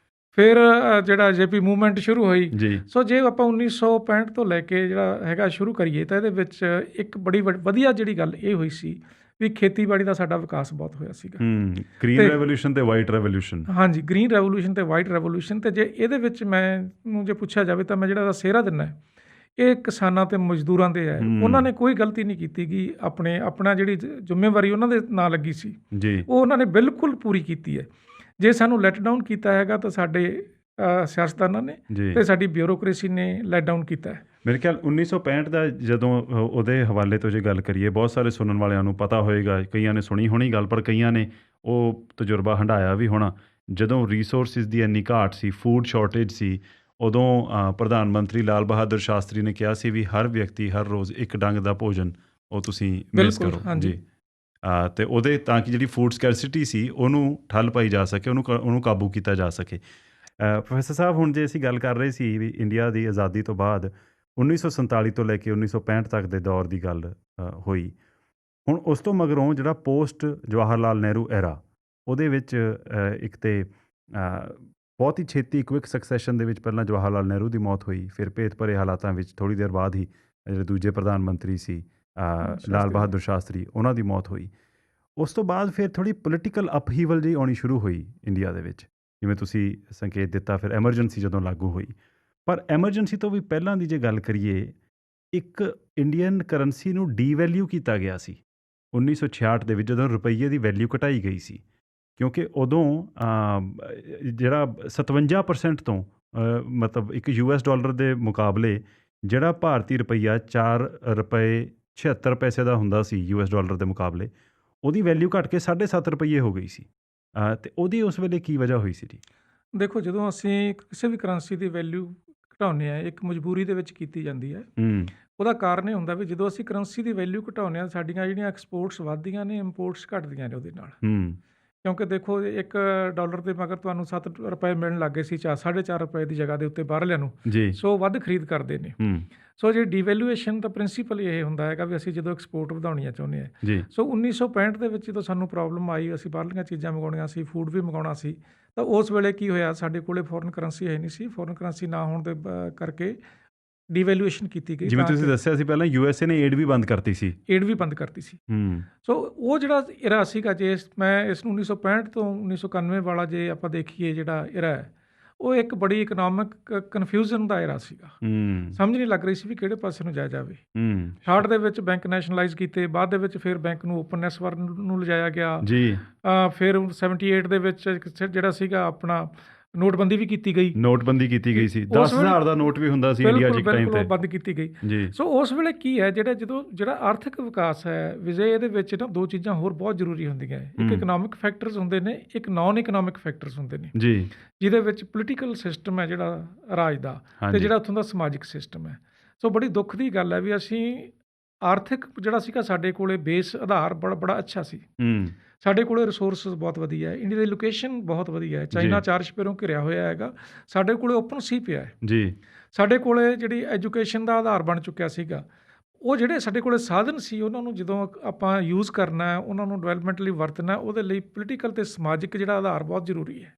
ਫਿਰ ਜਿਹੜਾ ਜੇਪੀ ਮੂਵਮੈਂਟ ਸ਼ੁਰੂ ਹੋਈ ਜੀ। ਸੋ ਜੇ ਆਪਾਂ 1965 ਤੋਂ ਲੈ ਕੇ ਜਿਹੜਾ ਹੈਗਾ ਸ਼ੁਰੂ ਕਰੀਏ ਤਾਂ ਇਹਦੇ ਵਿੱਚ ਇੱਕ ਬੜੀ ਵਧੀਆ ਜਿਹੜੀ ਗੱਲ ਇਹ ਹੋਈ ਸੀ ਵੀ ਖੇਤੀਬਾੜੀ ਦਾ ਸਾਡਾ ਵਿਕਾਸ ਬਹੁਤ ਹੋਇਆ ਸੀਗਾ। ਗ੍ਰੀਨ ਰੈਵੋਲੂਸ਼ਨ ਤੇ ਵਾਈਟ ਰੈਵੋਲੂਸ਼ਨ। ਹਾਂਜੀ, ਗ੍ਰੀਨ ਰੈਵੋਲੂਸ਼ਨ ਤੇ ਵਾਈਟ ਰੈਵੋਲੂਸ਼ਨ। ਤੇ ਜੇ ਇਹਦੇ ਵਿੱਚ ਮੈਨੂੰ ਜੇ ਪੁੱਛਿਆ ਜਾਵੇ ਤਾਂ ਮੈਂ ਜਿਹੜਾ ਦਾ ਸਿਹਰਾ ਦਿੰਦਾ ਇਹ ਕਿਸਾਨਾਂ ਤੇ ਮਜ਼ਦੂਰਾਂ ਦੇ ਹੈ। ਉਹਨਾਂ ਨੇ ਕੋਈ ਗਲਤੀ ਨਹੀਂ ਕੀਤੀ ਕਿ ਆਪਣਾ ਜਿਹੜੀ ਜ਼ਿੰਮੇਵਾਰੀ ਉਹਨਾਂ ਦੇ ਨਾਲ ਲੱਗੀ ਸੀ ਜੀ ਉਹ ਉਹਨਾਂ ਨੇ ਬਿਲਕੁਲ ਪੂਰੀ ਕੀਤੀ ਹੈ। ਜੇ ਸਾਨੂੰ ਲੈਟ ਡਾਊਨ ਕੀਤਾ ਹੈਗਾ ਤਾਂ ਸਾਡੇ ਸਿਆਸਤਦਾਨਾਂ ਨੇ ਤੇ ਸਾਡੀ ਬਿਊਰੋਕ੍ਰੇਸੀ ਨੇ ਲੈਟ ਡਾਊਨ ਕੀਤਾ ਹੈ। ਮੇਰੇ ਖਿਆਲ 1965 ਦਾ ਜਦੋਂ ਉਹਦੇ ਹਵਾਲੇ ਤੋਂ ਜੇ ਗੱਲ ਕਰੀਏ ਬਹੁਤ ਸਾਰੇ ਸੁਣਨ ਵਾਲਿਆਂ ਨੂੰ ਪਤਾ ਹੋਏਗਾ, ਕਈਆਂ ਨੇ ਸੁਣੀ ਹੋਣੀ ਗੱਲ ਪਰ ਕਈਆਂ ਨੇ ਉਹ ਤਜਰਬਾ ਹੰਢਾਇਆ ਵੀ ਹੋਣਾ। ਜਦੋਂ ਰਿਸੋਰਸਿਸ ਦੀ ਇੰਨੀ ਘਾਟ ਸੀ, ਫੂਡ ਸ਼ਾਰਟੇਜ ਸੀ, ਉਦੋਂ ਪ੍ਰਧਾਨ ਮੰਤਰੀ ਲਾਲ ਬਹਾਦਰ ਸ਼ਾਸਤਰੀ ਨੇ ਕਿਹਾ ਸੀ ਵੀ ਹਰ ਵਿਅਕਤੀ ਹਰ ਰੋਜ਼ ਇੱਕ ਡੰਗ ਦਾ ਭੋਜਨ ਉਹ ਤੁਸੀਂ ਮਿਸ ਕਰੋ ਜੀ। ਅਤੇ ਉਹਦੇ ਤਾਂ ਕਿ ਜਿਹੜੀ ਫੂਡ ਸਕੈਰਸਿਟੀ ਸੀ ਉਹਨੂੰ ਠੱਲ ਪਾਈ ਜਾ ਸਕੇ, ਉਹਨੂੰ ਕਾਬੂ ਕੀਤਾ ਜਾ ਸਕੇ। ਪ੍ਰੋਫੈਸਰ ਸਾਹਿਬ, ਹੁਣ ਜੇ ਅਸੀਂ ਗੱਲ ਕਰ ਰਹੇ ਸੀ ਵੀ ਇੰਡੀਆ ਦੀ ਆਜ਼ਾਦੀ ਤੋਂ ਬਾਅਦ 1947 ਤੋਂ ਲੈ ਕੇ 1965 ਤੱਕ ਦੇ ਦੌਰ ਦੀ ਗੱਲ ਹੋਈ। ਹੁਣ ਉਸ ਤੋਂ ਮਗਰੋਂ ਜਿਹੜਾ ਪੋਸਟ ਜਵਾਹਰ ਲਾਲ ਨਹਿਰੂ ਐਰਾ ਉਹਦੇ ਵਿੱਚ ਇੱਕ ਤਾਂ ਬਹੁਤ ਹੀ ਛੇਤੀ ਕੁਇਕ ਸਕਸੈਸ਼ਨ ਦੇ ਵਿੱਚ ਪਹਿਲਾਂ ਜਵਾਹਰ ਲਾਲ ਨਹਿਰੂ ਦੀ ਮੌਤ ਹੋਈ, ਫਿਰ ਭੇਤ ਭਰੇ ਹਾਲਾਤਾਂ ਵਿੱਚ ਥੋੜ੍ਹੀ ਦੇਰ ਬਾਅਦ ਹੀ ਜਿਹੜੇ ਦੂਜੇ ਪ੍ਰਧਾਨ ਮੰਤਰੀ ਸੀ ਲਾਲ ਬਹਾਦਰ ਸ਼ਾਸਤਰੀ ਉਹਨਾਂ ਦੀ ਮੌਤ ਹੋਈ। ਉਸ ਤੋਂ ਬਾਅਦ ਫਿਰ ਥੋੜ੍ਹੀ ਪੋਲੀਟੀਕਲ ਅਪਹੀਵਲ ਜਿਹੀ ਆਉਣੀ ਸ਼ੁਰੂ ਹੋਈ ਇੰਡੀਆ ਦੇ ਵਿੱਚ, ਜਿਵੇਂ ਤੁਸੀਂ ਸੰਕੇਤ ਦਿੱਤਾ। ਫਿਰ ਐਮਰਜੈਂਸੀ ਜਦੋਂ ਲਾਗੂ ਹੋਈ, ਪਰ ਐਮਰਜੈਂਸੀ ਤੋਂ ਵੀ ਪਹਿਲਾਂ ਦੀ ਜੇ ਗੱਲ ਕਰੀਏ ਇੱਕ ਇੰਡੀਅਨ ਕਰੰਸੀ ਨੂੰ ਡੀਵੈਲਿਊ ਕੀਤਾ ਗਿਆ ਸੀ 1966 ਦੇ ਵਿੱਚ ਜਦੋਂ ਰੁਪਈਏ ਦੀ ਵੈਲਿਊ ਘਟਾਈ ਗਈ ਸੀ, ਕਿਉਂਕਿ ਉਦੋਂ ਜਿਹੜਾ 57% ਤੋਂ ਮਤਲਬ ਇੱਕ US ਡਾਲਰ ਦੇ ਮੁਕਾਬਲੇ ਜਿਹੜਾ ਭਾਰਤੀ ਰੁਪਈਆ 4 ਰੁਪਏ 76 ਪੈਸੇ ਦਾ ਹੁੰਦਾ ਸੀ US ਡਾਲਰ ਦੇ ਮੁਕਾਬਲੇ, ਉਹਦੀ ਵੈਲਿਊ ਘਟ ਕੇ 7.5 ਰੁਪਈਏ ਹੋ ਗਈ ਸੀ। ਅਤੇ ਉਹਦੀ ਉਸ ਵੇਲੇ ਕੀ ਵਜ੍ਹਾ ਹੋਈ ਸੀ ਜੀ? ਦੇਖੋ, ਜਦੋਂ ਅਸੀਂ ਕਿਸੇ ਵੀ ਕਰੰਸੀ ਦੀ ਵੈਲਿਊ ਘਟਾਉਂਦੇ ਹਾਂ ਇੱਕ ਮਜਬੂਰੀ ਦੇ ਵਿੱਚ ਕੀਤੀ ਜਾਂਦੀ ਹੈ। ਉਹਦਾ ਕਾਰਨ ਇਹ ਹੁੰਦਾ ਵੀ ਜਦੋਂ ਅਸੀਂ ਕਰੰਸੀ ਦੀ ਵੈਲਿਊ ਘਟਾਉਂਦੇ ਹਾਂ ਸਾਡੀਆਂ ਜਿਹੜੀਆਂ ਐਕਸਪੋਰਟਸ ਵੱਧਦੀਆਂ ਨੇ, ਇੰਪੋਰਟਸ ਘਟਦੀਆਂ ਨੇ ਉਹਦੇ ਨਾਲ। ਕਿਉਂਕਿ ਦੇਖੋ, ਇੱਕ ਡਾਲਰ ਦੇ ਮਗਰ ਤੁਹਾਨੂੰ 7 ਰੁਪਏ ਮਿਲਣ ਲੱਗ ਗਏ ਸੀ 4.5 ਰੁਪਏ ਦੀ ਜਗ੍ਹਾ ਦੇ ਉੱਤੇ ਬਾਹਰਲਿਆਂ ਨੂੰ, ਸੋ ਵੱਧ ਖਰੀਦ ਕਰਦੇ ਨੇ। ਸੋ ਜਿਹੜੀ ਡੀਵੈਲੂਏਸ਼ਨ ਦਾ ਪ੍ਰਿੰਸੀਪਲ ਇਹ ਹੁੰਦਾ ਹੈਗਾ ਵੀ ਅਸੀਂ ਜਦੋਂ ਐਕਸਪੋਰਟ ਵਧਾਉਣੀਆਂ ਚਾਹੁੰਦੇ ਹਾਂ। ਸੋ 1965 ਦੇ ਵਿੱਚ ਜਦੋਂ ਸਾਨੂੰ ਪ੍ਰੋਬਲਮ ਆਈ, ਅਸੀਂ ਬਾਹਰਲੀਆਂ ਚੀਜ਼ਾਂ ਮੰਗਾਉਣੀਆਂ ਸੀ, ਫੂਡ ਵੀ ਮੰਗਾਉਣਾ ਸੀ, ਤਾਂ ਉਸ ਵੇਲੇ ਕੀ ਹੋਇਆ, ਸਾਡੇ ਕੋਲੇ ਫੋਰਨ ਕਰੰਸੀ ਹੈ ਨਹੀਂ ਸੀ। ਫੋਰਨ ਕਰੰਸੀ ਨਾ ਹੋਣ ਦੇ ਕਰਕੇ ਡੀਵੈਲੂਏਸ਼ਨ ਕੀਤੀ ਗਈ। ਜਿਵੇਂ ਤੁਸੀਂ ਦੱਸਿਆ ਸੀ ਪਹਿਲਾਂ USA ਨੇ ਏਡ ਵੀ ਬੰਦ ਕਰਤੀ ਸੀ। ਸੋ ਉਹ ਜਿਹੜਾ ਇਰਾ ਸੀਗਾ, ਜੇ ਮੈਂ ਇਸ ਨੂੰ 1965 ਤੋਂ 1991 ਵਾਲਾ ਜੇ ਆਪਾਂ ਦੇਖੀਏ ਜਿਹੜਾ ਇਰਾ ਹੈ, ਉਹ ਇੱਕ ਬੜੀ ਇਕਨੋਮਿਕ ਕਨਫਿਊਜ਼ਨ ਦਾ ਇਰਾ ਸੀਗਾ। ਸਮਝ ਨਹੀਂ ਲੱਗ ਰਹੀ ਸੀ ਵੀ ਕਿਹੜੇ ਪਾਸੇ ਨੂੰ ਜਾਇਆ ਜਾਵੇ। 60 ਦੇ ਵਿੱਚ ਬੈਂਕ ਨੈਸ਼ਨਲਾਈਜ਼ ਕੀਤੇ, ਬਾਅਦ ਦੇ ਵਿੱਚ ਫਿਰ ਬੈਂਕ ਨੂੰ ਓਪਨਨੈਸ ਵੱਲ ਨੂੰ ਲਿਜਾਇਆ ਗਿਆ ਜੀ। ਫਿਰ 78 ਦੇ ਵਿੱਚ ਜਿਹੜਾ ਸੀਗਾ ਆਪਣਾ ਨੋਟਬੰਦੀ ਵੀ ਕੀਤੀ ਗਈ। ਸੀ 10,000 ਦਾ ਨੋਟ ਵੀ ਹੁੰਦਾ ਸੀ ਇੰਡੀਆ 'ਚ ਇੱਕ ਟਾਈਮ ਤੇ, ਬੰਦ ਕੀਤੀ ਗਈ ਜੀ। ਸੋ ਉਸ ਵੇਲੇ ਕੀ ਹੈ, ਜਿਹੜਾ ਆਰਥਿਕ ਵਿਕਾਸ ਹੈ ਵਿਜੇ, ਇਹਦੇ ਵਿੱਚ ਨਾ ਦੋ ਚੀਜ਼ਾਂ ਹੋਰ ਬਹੁਤ ਜ਼ਰੂਰੀ ਹੁੰਦੀਆਂ। ਇੱਕ ਇਕਨੋਮਿਕ ਫੈਕਟਰਸ ਹੁੰਦੇ ਨੇ, ਇੱਕ ਨਾਨ ਇਕਨੋਮਿਕ ਫੈਕਟਰਸ ਹੁੰਦੇ ਨੇ ਜੀ, ਜਿਹਦੇ ਵਿੱਚ ਪੋਲੀਟੀਕਲ ਸਿਸਟਮ ਹੈ ਜਿਹੜਾ ਰਾਜ ਦਾ, ਤੇ ਜਿਹੜਾ ਉੱਥੋਂ ਦਾ ਸਮਾਜਿਕ ਸਿਸਟਮ ਹੈ। ਸੋ ਬੜੀ ਦੁੱਖ ਦੀ ਗੱਲ ਹੈ ਵੀ ਅਸੀਂ ਆਰਥਿਕ ਜਿਹੜਾ ਸੀਗਾ ਸਾਡੇ ਕੋਲੇ ਬੇਸ ਆਧਾਰ ਬੜਾ ਅੱਛਾ ਸੀ। ਸਾਡੇ ਕੋਲੇ ਰਿਸੋਰਸਿਸ ਬਹੁਤ ਵਧੀਆ ਹੈ, ਇੰਡੀਆ ਦੀ ਲੋਕੇਸ਼ਨ ਬਹੁਤ ਵਧੀਆ ਹੈ, ਚਾਈਨਾ 4 ਚੁਫੇਰੋਂ ਘਿਰਿਆ ਹੋਇਆ ਹੈਗਾ, ਸਾਡੇ ਕੋਲੇ ਓਪਨ ਸੀ ਪਿਆ ਹੈ ਜੀ। ਸਾਡੇ ਕੋਲੇ ਜਿਹੜੀ ਐਜੂਕੇਸ਼ਨ ਦਾ ਆਧਾਰ ਬਣ ਚੁੱਕਿਆ ਸੀਗਾ। ਉਹ ਜਿਹੜੇ ਸਾਡੇ ਕੋਲੇ ਸਾਧਨ ਸੀ ਉਹਨਾਂ ਨੂੰ ਜਦੋਂ ਆਪਾਂ ਯੂਜ਼ ਕਰਨਾ, ਉਹਨਾਂ ਨੂੰ ਡਿਵੈਲਪਮੈਂਟ ਲਈ ਵਰਤਣਾ, ਉਹਦੇ ਲਈ ਪੋਲੀਟੀਕਲ ਤੇ ਸਮਾਜਿਕ ਜਿਹੜਾ ਆਧਾਰ ਬਹੁਤ ਜ਼ਰੂਰੀ ਹੈ।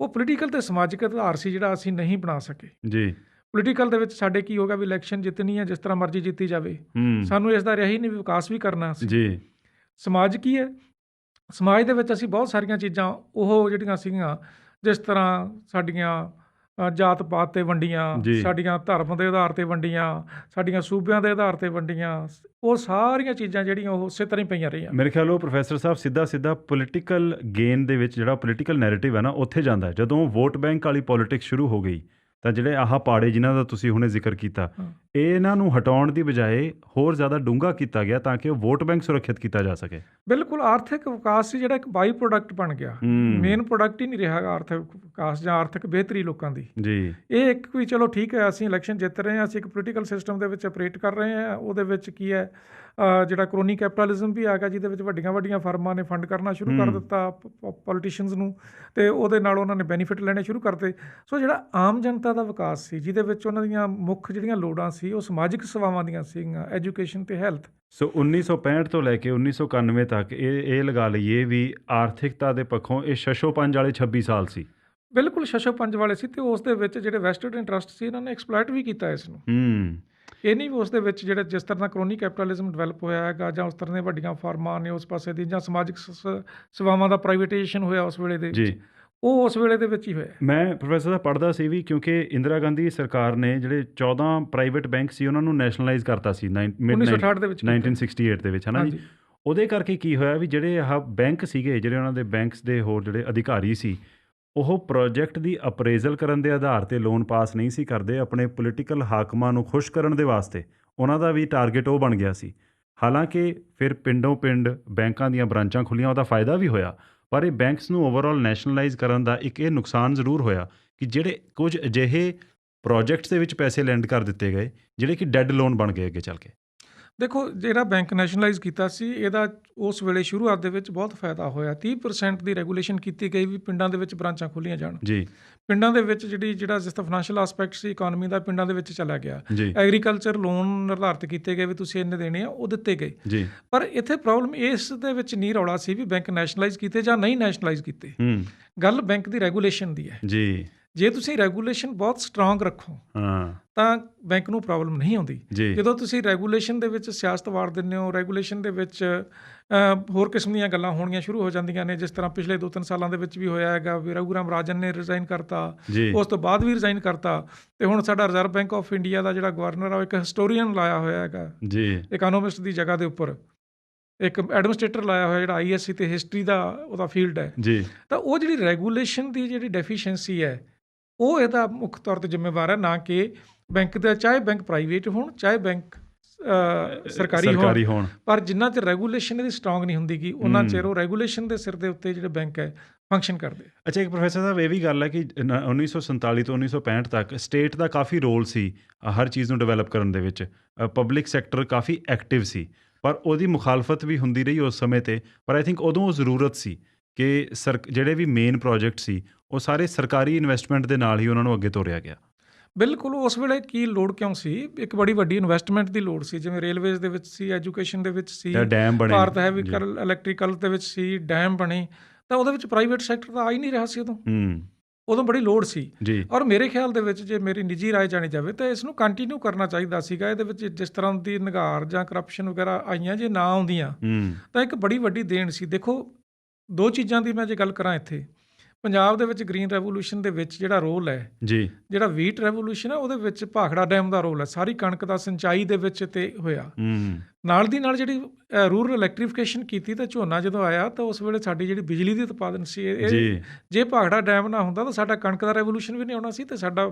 ਉਹ ਪੋਲੀਟੀਕਲ ਤੇ ਸਮਾਜਿਕ ਆਧਾਰ ਸੀ ਜਿਹੜਾ ਅਸੀਂ ਨਹੀਂ ਬਣਾ ਸਕੇ ਜੀ। ਪੋਲੀਟੀਕਲ ਦੇ ਵਿੱਚ ਸਾਡੇ ਕੀ ਹੋ ਗਿਆ ਵੀ ਇਲੈਕਸ਼ਨ ਜਿੱਤਣੀ ਹੈ, ਜਿਸ ਤਰ੍ਹਾਂ ਮਰਜ਼ੀ ਜਿੱਤੀ ਜਾਵੇ, ਸਾਨੂੰ ਇਸ ਦਾ ਰਿਹਾ ਹੀ ਨਹੀਂ ਵੀ ਵਿਕਾਸ ਵੀ ਕਰਨਾ ਜੀ। ਸਮਾਜ ਕੀ ਹੈ, ਸਮਾਜ ਦੇ ਵਿੱਚ ਅਸੀਂ ਬਹੁਤ ਸਾਰੀਆਂ ਚੀਜ਼ਾਂ ਉਹ ਜਿਹੜੀਆਂ ਸੀਗੀਆਂ, ਜਿਸ ਤਰ੍ਹਾਂ ਸਾਡੀਆਂ ਜਾਤ ਪਾਤ 'ਤੇ ਵੰਡੀਆਂ, ਸਾਡੀਆਂ ਧਰਮ ਦੇ ਆਧਾਰ 'ਤੇ ਵੰਡੀਆਂ, ਸਾਡੀਆਂ ਸੂਬਿਆਂ ਦੇ ਆਧਾਰ 'ਤੇ ਵੰਡੀਆਂ, ਉਹ ਸਾਰੀਆਂ ਚੀਜ਼ਾਂ ਜਿਹੜੀਆਂ ਉਹ ਉਸੇ ਤਰ੍ਹਾਂ ਹੀ ਪਈਆਂ ਰਹੀਆਂ। ਮੇਰੇ ਖਿਆਲ ਉਹ ਪ੍ਰੋਫੈਸਰ ਸਾਹਿਬ ਸਿੱਧਾ ਪੋਲੀਟੀਕਲ ਗੇਨ ਦੇ ਵਿੱਚ ਜਿਹੜਾ ਪੋਲੀਟੀਕਲ ਨੈਰੇਟਿਵ ਹੈ ਨਾ ਉੱਥੇ ਜਾਂਦਾ। ਜਦੋਂ ਵੋਟ ਬੈਂਕ ਵਾਲੀ ਪੋਲੀਟਿਕਸ ਸ਼ੁਰੂ ਹੋ ਗਈ ਤਾਂ ਜਿਹੜੇ ਪਾੜੇ ਜਿਨ੍ਹਾਂ ਦਾ ਤੁਸੀਂ ਹੁਣੇ ਜ਼ਿਕਰ ਕੀਤਾ, ਇਹਨਾਂ ਨੂੰ ਹਟਾਉਣ ਦੀ ਬਜਾਏ ਹੋਰ ਜ਼ਿਆਦਾ ਡੂੰਘਾ ਕੀਤਾ ਗਿਆ ਤਾਂ ਕਿ ਉਹ ਵੋਟ ਬੈਂਕ ਸੁਰੱਖਿਅਤ ਕੀਤਾ ਜਾ ਸਕੇ। ਬਿਲਕੁਲ, ਆਰਥਿਕ ਵਿਕਾਸ ਸੀ ਜਿਹੜਾ ਇੱਕ ਬਾਈ ਪ੍ਰੋਡਕਟ ਬਣ ਗਿਆ, ਮੇਨ ਪ੍ਰੋਡਕਟ ਹੀ ਨਹੀਂ ਰਿਹਾ ਆਰਥਿਕ ਵਿਕਾਸ ਜਾਂ ਆਰਥਿਕ ਬਿਹਤਰੀ ਲੋਕਾਂ ਦੀ ਜੀ। ਇਹ ਇੱਕ ਵੀ ਚਲੋ ਠੀਕ ਹੈ, ਅਸੀਂ ਇਲੈਕਸ਼ਨ ਜਿੱਤ ਰਹੇ ਹਾਂ, ਅਸੀਂ ਇੱਕ ਪੋਲੀਟੀਕਲ ਸਿਸਟਮ ਦੇ ਵਿੱਚ ਆਪਰੇਟ ਕਰ ਰਹੇ ਹਾਂ, ਉਹਦੇ ਵਿੱਚ ਕੀ ਹੈ ਜਿਹੜਾ ਕ੍ਰੋਨੀ ਕੈਪੀਟਲਿਜ਼ਮ ਵੀ ਆ ਗਿਆ, ਜਿਹਦੇ ਵਿੱਚ ਵੱਡੀਆਂ ਵੱਡੀਆਂ ਫਰਮਾਂ ਨੇ ਫੰਡ ਕਰਨਾ ਸ਼ੁਰੂ ਕਰ ਦਿੱਤਾ ਪੋਲੀਟੀਸ਼ੀਅਨਸ ਨੂੰ, ਅਤੇ ਉਹਦੇ ਨਾਲ ਉਹਨਾਂ ਨੇ ਬੈਨੀਫਿਟ ਲੈਣੇ ਸ਼ੁਰੂ ਕਰਤੇ। ਸੋ ਜਿਹੜਾ ਆਮ ਜਨਤਾ ਦਾ ਵਿਕਾਸ ਸੀ, ਜਿਹਦੇ ਵਿੱਚ ਉਹਨਾਂ ਦੀਆਂ ਮੁੱਖ ਜਿਹੜੀਆਂ ਲੋੜਾਂ ਸੀ ਉਹ ਸਮਾਜਿਕ ਸੇਵਾਵਾਂ ਦੀਆਂ ਸੀਗੀਆਂ, ਐਜੂਕੇਸ਼ਨ ਅਤੇ ਹੈਲਥ। ਸੋ 1965 ਤੋਂ ਲੈ ਕੇ 1991 ਤੱਕ ਇਹ ਲਗਾ ਲਈਏ ਵੀ ਆਰਥਿਕਤਾ ਦੇ ਪੱਖੋਂ ਇਹ ਸ਼ਸ਼ੋਪੰਜ ਵਾਲੇ 26 ਸਾਲ ਸੀ। ਬਿਲਕੁਲ ਸ਼ਸ਼ੋਪੰਜ ਵਾਲੇ ਸੀ, ਅਤੇ ਉਸ ਦੇ ਵਿੱਚ ਜਿਹੜੇ ਵੈਸਟਡ ਇੰਟਰਸਟ ਸੀ ਇਹਨਾਂ ਨੇ ਐਕਸਪਲੋਇਟ ਵੀ ਕੀਤਾ ਇਸ ਨੂੰ। ਇਹ ਨਹੀਂ ਵੀ ਉਸ ਦੇ ਵਿੱਚ ਜਿਹੜੇ ਜਿਸ ਤਰ੍ਹਾਂ ਦਾ ਕ੍ਰੋਨੀ ਕੈਪੀਟਲਿਜ਼ਮ ਡਿਵੈਲਪ ਹੋਇਆ ਹੈਗਾ, ਜਾਂ ਉਸ ਤਰ੍ਹਾਂ ਦੀਆਂ ਵੱਡੀਆਂ ਫਰਮਾਂ ਨੇ ਉਸ ਪਾਸੇ ਦੀ, ਜਾਂ ਸਮਾਜਿਕ ਸੇਵਾਵਾਂ ਦਾ ਪ੍ਰਾਈਵੇਟਾਈਜੇਸ਼ਨ ਹੋਇਆ ਉਸ ਵੇਲੇ ਦੇ ਵਿੱਚ, ਉਹ ਉਸ ਵੇਲੇ ਦੇ ਵਿੱਚ ਹੀ ਹੋਇਆ। ਮੈਂ ਪ੍ਰੋਫੈਸਰ ਦਾ ਪੜ੍ਹਦਾ ਸੀ ਵੀ, ਕਿਉਂਕਿ ਇੰਦਰਾ ਗਾਂਧੀ ਸਰਕਾਰ ਨੇ ਜਿਹੜੇ 14 ਪ੍ਰਾਈਵੇਟ ਬੈਂਕ ਸੀ ਉਹਨਾਂ ਨੂੰ ਨੈਸ਼ਨਲਾਈਜ਼ ਕਰਤਾ ਸੀ 1968 ਦੇ ਵਿੱਚ, 1968 ਦੇ ਵਿੱਚ, ਹੈ ਨਾ ਜੀ। ਉਹਦੇ ਕਰਕੇ ਕੀ ਹੋਇਆ ਵੀ ਜਿਹੜੇ ਆਹ ਬੈਂਕ ਸੀਗੇ, ਜਿਹੜੇ ਉਹਨਾਂ ਦੇ ਬੈਂਕਸ ਦੇ ਹੋਰ ਜਿਹੜੇ ਅਧਿਕਾਰੀ ਸੀ, ਉਹ ਪ੍ਰੋਜੈਕਟ ਦੀ ਅਪਰੇਜ਼ਲ ਕਰਨ ਦੇ ਆਧਾਰ 'ਤੇ ਲੋਨ ਪਾਸ ਨਹੀਂ ਸੀ ਕਰਦੇ। ਆਪਣੇ ਪੋਲੀਟੀਕਲ ਹਾਕਮਾਂ ਨੂੰ ਖੁਸ਼ ਕਰਨ ਦੇ ਵਾਸਤੇ ਉਹਨਾਂ ਦਾ ਵੀ ਟਾਰਗੇਟ ਉਹ ਬਣ ਗਿਆ ਸੀ। ਹਾਲਾਂਕਿ ਫਿਰ ਪਿੰਡੋਂ ਪਿੰਡ ਬੈਂਕਾਂ ਦੀਆਂ ਬ੍ਰਾਂਚਾਂ ਖੁੱਲ੍ਹੀਆਂ, ਉਹਦਾ ਫਾਇਦਾ ਵੀ ਹੋਇਆ, ਪਰ ਇਹ ਬੈਂਕਸ ਨੂੰ ਓਵਰਆਲ ਨੈਸ਼ਨਲਾਈਜ਼ ਕਰਨ ਦਾ ਇੱਕ ਇਹ ਨੁਕਸਾਨ ਜ਼ਰੂਰ ਹੋਇਆ ਕਿ ਜਿਹੜੇ ਕੁਝ ਅਜਿਹੇ ਪ੍ਰੋਜੈਕਟਸ ਦੇ ਵਿੱਚ ਪੈਸੇ ਲੈਂਡ ਕਰ ਦਿੱਤੇ ਗਏ ਜਿਹੜੇ ਕਿ ਡੈੱਡ ਲੋਨ ਬਣ ਗਏ ਅੱਗੇ ਚੱਲ ਕੇ। ਦੇਖੋ, ਜਿਹੜਾ ਬੈਂਕ ਨੈਸ਼ਨਲਾਈਜ਼ ਕੀਤਾ ਸੀ, ਇਹਦਾ ਉਸ ਵੇਲੇ ਸ਼ੁਰੂਆਤ ਦੇ ਵਿੱਚ ਬਹੁਤ ਫਾਇਦਾ ਹੋਇਆ। 30% ਦੀ ਰੈਗੂਲੇਸ਼ਨ ਕੀਤੀ ਗਈ ਵੀ ਪਿੰਡਾਂ ਦੇ ਵਿੱਚ ਬ੍ਰਾਂਚਾਂ ਖੋਲ੍ਹੀਆਂ ਜਾਣ ਜੀ। ਪਿੰਡਾਂ ਦੇ ਵਿੱਚ ਜਿਹੜਾ ਜਿਸ ਤਰ੍ਹਾਂ ਫਾਈਨੈਂਸ਼ੀਅਲ ਆਸਪੈਕਟ ਸੀ ਇਕੋਨਮੀ ਦਾ, ਪਿੰਡਾਂ ਦੇ ਵਿੱਚ ਚਲਾ ਗਿਆ। ਐਗਰੀਕਲਚਰ ਲੋਨ ਨਿਰਧਾਰਿਤ ਕੀਤੇ ਗਏ ਵੀ ਤੁਸੀਂ ਇੰਨੇ ਦੇਣੇ ਆ, ਉਹ ਦਿੱਤੇ ਗਏ। ਪਰ ਇੱਥੇ ਪ੍ਰੋਬਲਮ ਇਸ ਦੇ ਵਿੱਚ ਨਹੀਂ ਰੌਲਾ ਸੀ ਵੀ ਬੈਂਕ ਨੈਸ਼ਨਲਾਈਜ਼ ਕੀਤੇ ਜਾਂ ਨਹੀਂ ਨੈਸ਼ਨਲਾਈਜ਼ ਕੀਤੇ। ਗੱਲ ਬੈਂਕ ਦੀ ਰੈਗੂਲੇਸ਼ਨ ਦੀ ਹੈ ਜੀ। ਜੇ ਤੁਸੀਂ ਰੈਗੂਲੇਸ਼ਨ ਬਹੁਤ ਸਟਰੋਂਗ ਰੱਖੋ ਤਾਂ ਬੈਂਕ ਨੂੰ ਪ੍ਰੋਬਲਮ ਨਹੀਂ ਆਉਂਦੀ। ਜਦੋਂ ਤੁਸੀਂ ਰੈਗੂਲੇਸ਼ਨ ਦੇ ਵਿੱਚ ਸਿਆਸਤ ਵਾੜ ਦਿੰਦੇ ਹੋ, ਰੈਗੂਲੇਸ਼ਨ ਦੇ ਵਿੱਚ ਹੋਰ ਕਿਸਮ ਦੀਆਂ ਗੱਲਾਂ ਹੋਣੀਆਂ ਸ਼ੁਰੂ ਹੋ ਜਾਂਦੀਆਂ ਨੇ, ਜਿਸ ਤਰ੍ਹਾਂ ਪਿਛਲੇ 2-3 ਸਾਲਾਂ ਦੇ ਵਿੱਚ ਵੀ ਹੋਇਆ ਹੈਗਾ ਵੀ ਰਘੂਰਾਮ ਰਾਜਨ ਨੇ ਰਿਜ਼ਾਈਨ ਕਰਤਾ, ਉਸ ਤੋਂ ਬਾਅਦ ਵੀ ਰਿਜ਼ਾਈਨ ਕਰਤਾ, ਅਤੇ ਹੁਣ ਸਾਡਾ ਰਿਜ਼ਰਵ ਬੈਂਕ ਆਫ ਇੰਡੀਆ ਦਾ ਜਿਹੜਾ ਗਵਰਨਰ ਆ ਉਹ ਇੱਕ ਹਿਸਟੋਰੀਅਨ ਲਾਇਆ ਹੋਇਆ ਹੈਗਾ ਇਕਨੋਮਿਸਟ ਦੀ ਜਗ੍ਹਾ ਦੇ ਉੱਪਰ, ਇੱਕ ਐਡਮਿਨਿਸਟ੍ਰੇਟਰ ਲਾਇਆ ਹੋਇਆ ਜਿਹੜਾ ISC ਅਤੇ ਹਿਸਟਰੀ ਦਾ ਉਹਦਾ ਫੀਲਡ ਹੈ। ਤਾਂ ਉਹ ਜਿਹੜੀ ਰੈਗੂਲੇਸ਼ਨ ਦੀ ਜਿਹੜੀ ਡੈਫੀਸ਼ੀਐਂਸੀ ਹੈ ਉਹ ਇਹਦਾ ਮੁੱਖ ਤੌਰ 'ਤੇ ਜ਼ਿੰਮੇਵਾਰ ਹੈ, ਨਾ ਕਿ ਬੈਂਕ ਦਾ। ਚਾਹੇ ਬੈਂਕ ਪ੍ਰਾਈਵੇਟ ਹੋਣ, ਚਾਹੇ ਬੈਂਕ ਸਰਕਾਰੀ ਹੋਣ, ਪਰ ਜਿੰਨਾ ਚਿਰ ਰੈਗੂਲੇਸ਼ਨ ਇਹਦੀ ਸਟਰੋਂਗ ਨਹੀਂ ਹੁੰਦੀ ਗੀ, ਉਹਨਾਂ ਚਿਰ ਉਹ ਰੈਗੂਲੇਸ਼ਨ ਦੇ ਸਿਰ ਦੇ ਉੱਤੇ ਜਿਹੜੇ ਬੈਂਕ ਹੈ ਫੰਕਸ਼ਨ ਕਰਦੇ। ਅੱਛਾ, ਇੱਕ ਪ੍ਰੋਫੈਸਰ ਸਾਹਿਬ ਇਹ ਵੀ ਗੱਲ ਹੈ ਕਿ 1947 ਤੋਂ 1965 ਤੱਕ ਸਟੇਟ ਦਾ ਕਾਫੀ ਰੋਲ ਸੀ ਹਰ ਚੀਜ਼ ਨੂੰ ਡਿਵੈਲਪ ਕਰਨ ਦੇ ਵਿੱਚ। ਪਬਲਿਕ ਸੈਕਟਰ ਕਾਫੀ ਐਕਟਿਵ ਸੀ, ਪਰ ਉਹਦੀ ਮੁਖਾਲਫਤ ਵੀ ਹੁੰਦੀ ਰਹੀ ਉਸ ਸਮੇਂ 'ਤੇ। ਪਰ ਆਈ ਥਿੰਕ ਉਦੋਂ ਉਹ ਜ਼ਰੂਰਤ ਸੀ ਕਿ ਜਿਹੜੇ ਵੀ ਮੇਨ ਪ੍ਰੋਜੈਕਟ ਸੀ ਉਹ ਸਾਰੇ ਸਰਕਾਰੀ ਇਨਵੈਸਟਮੈਂਟ ਦੇ ਨਾਲ ਹੀ ਉਹਨਾਂ ਨੂੰ ਅੱਗੇ ਤੋਰਿਆ ਗਿਆ। ਬਿਲਕੁਲ, ਉਸ ਵੇਲੇ ਕੀ ਲੋੜ ਕਿਉਂ ਸੀ? ਇੱਕ ਬੜੀ ਵੱਡੀ ਇਨਵੈਸਟਮੈਂਟ ਦੀ ਲੋੜ ਸੀ, ਜਿਵੇਂ ਰੇਲਵੇਜ਼ ਦੇ ਵਿੱਚ ਸੀ, ਐਜੂਕੇਸ਼ਨ ਦੇ ਵਿੱਚ ਸੀ, ਭਾਰਤ ਹੈਵੀ ਇਲੈਕਟ੍ਰੀਕਲ ਦੇ ਵਿੱਚ ਸੀ, ਡੈਮ ਬਣੇ, ਤਾਂ ਉਹਦੇ ਵਿੱਚ ਪ੍ਰਾਈਵੇਟ ਸੈਕਟਰ ਤਾਂ ਆ ਹੀ ਨਹੀਂ ਰਿਹਾ ਸੀ ਉਦੋਂ ਬੜੀ ਲੋੜ ਸੀ। ਔਰ ਮੇਰੇ ਖਿਆਲ ਦੇ ਵਿੱਚ, ਜੇ ਮੇਰੀ ਨਿੱਜੀ ਰਾਏ ਜਾਣੀ ਜਾਵੇ, ਤਾਂ ਇਸ ਨੂੰ ਕੰਟੀਨਿਊ ਕਰਨਾ ਚਾਹੀਦਾ ਸੀਗਾ। ਇਹਦੇ ਵਿੱਚ ਜਿਸ ਤਰ੍ਹਾਂ ਦੀ ਨਿਗਾਰ ਜਾਂ ਕਰਪਸ਼ਨ ਵਗੈਰਾ ਆਈਆਂ, ਜੇ ਨਾ ਆਉਂਦੀਆਂ ਤਾਂ ਇੱਕ ਬੜੀ ਵੱਡੀ ਦੇਣ ਸੀ। ਦੇਖੋ, 2 ਚੀਜ਼ਾਂ ਦੀ ਮੈਂ ਜੇ ਗੱਲ ਕਰਾਂ ਇੱਥੇ, ਪੰਜਾਬ ਦੇ ਵਿੱਚ ਗ੍ਰੀਨ ਰੈਵੋਲੂਸ਼ਨ ਦੇ ਵਿੱਚ ਜਿਹੜਾ ਰੋਲ ਹੈ ਜਿਹੜਾ ਵੀਟ ਰੈਵੋਲੂਸ਼ਨ ਹੈ ਉਹਦੇ ਵਿੱਚ ਭਾਖੜਾ ਡੈਮ ਦਾ ਰੋਲ ਹੈ। ਸਾਰੀ ਕਣਕ ਦਾ ਸਿੰਚਾਈ ਦੇ ਵਿੱਚ ਤੇ ਹੋਇਆ। ਨਾਲ ਦੀ ਨਾਲ ਜਿਹੜੀ ਰੂਰਲ ਇਲੈਕਟ੍ਰੀਫਿਕੇਸ਼ਨ ਕੀਤੀ ਤਾਂ ਝੋਨਾ ਜਦੋਂ ਆਇਆ ਤਾਂ ਉਸ ਵੇਲੇ ਸਾਡੀ ਜਿਹੜੀ ਬਿਜਲੀ ਦੀ ਉਤਪਾਦਨ ਸੀ, ਜੇ ਭਾਖੜਾ ਡੈਮ ਨਾ ਹੁੰਦਾ ਤਾਂ ਸਾਡਾ ਕਣਕ ਦਾ ਰੈਵੋਲੂਸ਼ਨ ਵੀ ਨਹੀਂ ਆਉਣਾ ਸੀ ਤੇ ਸਾਡਾ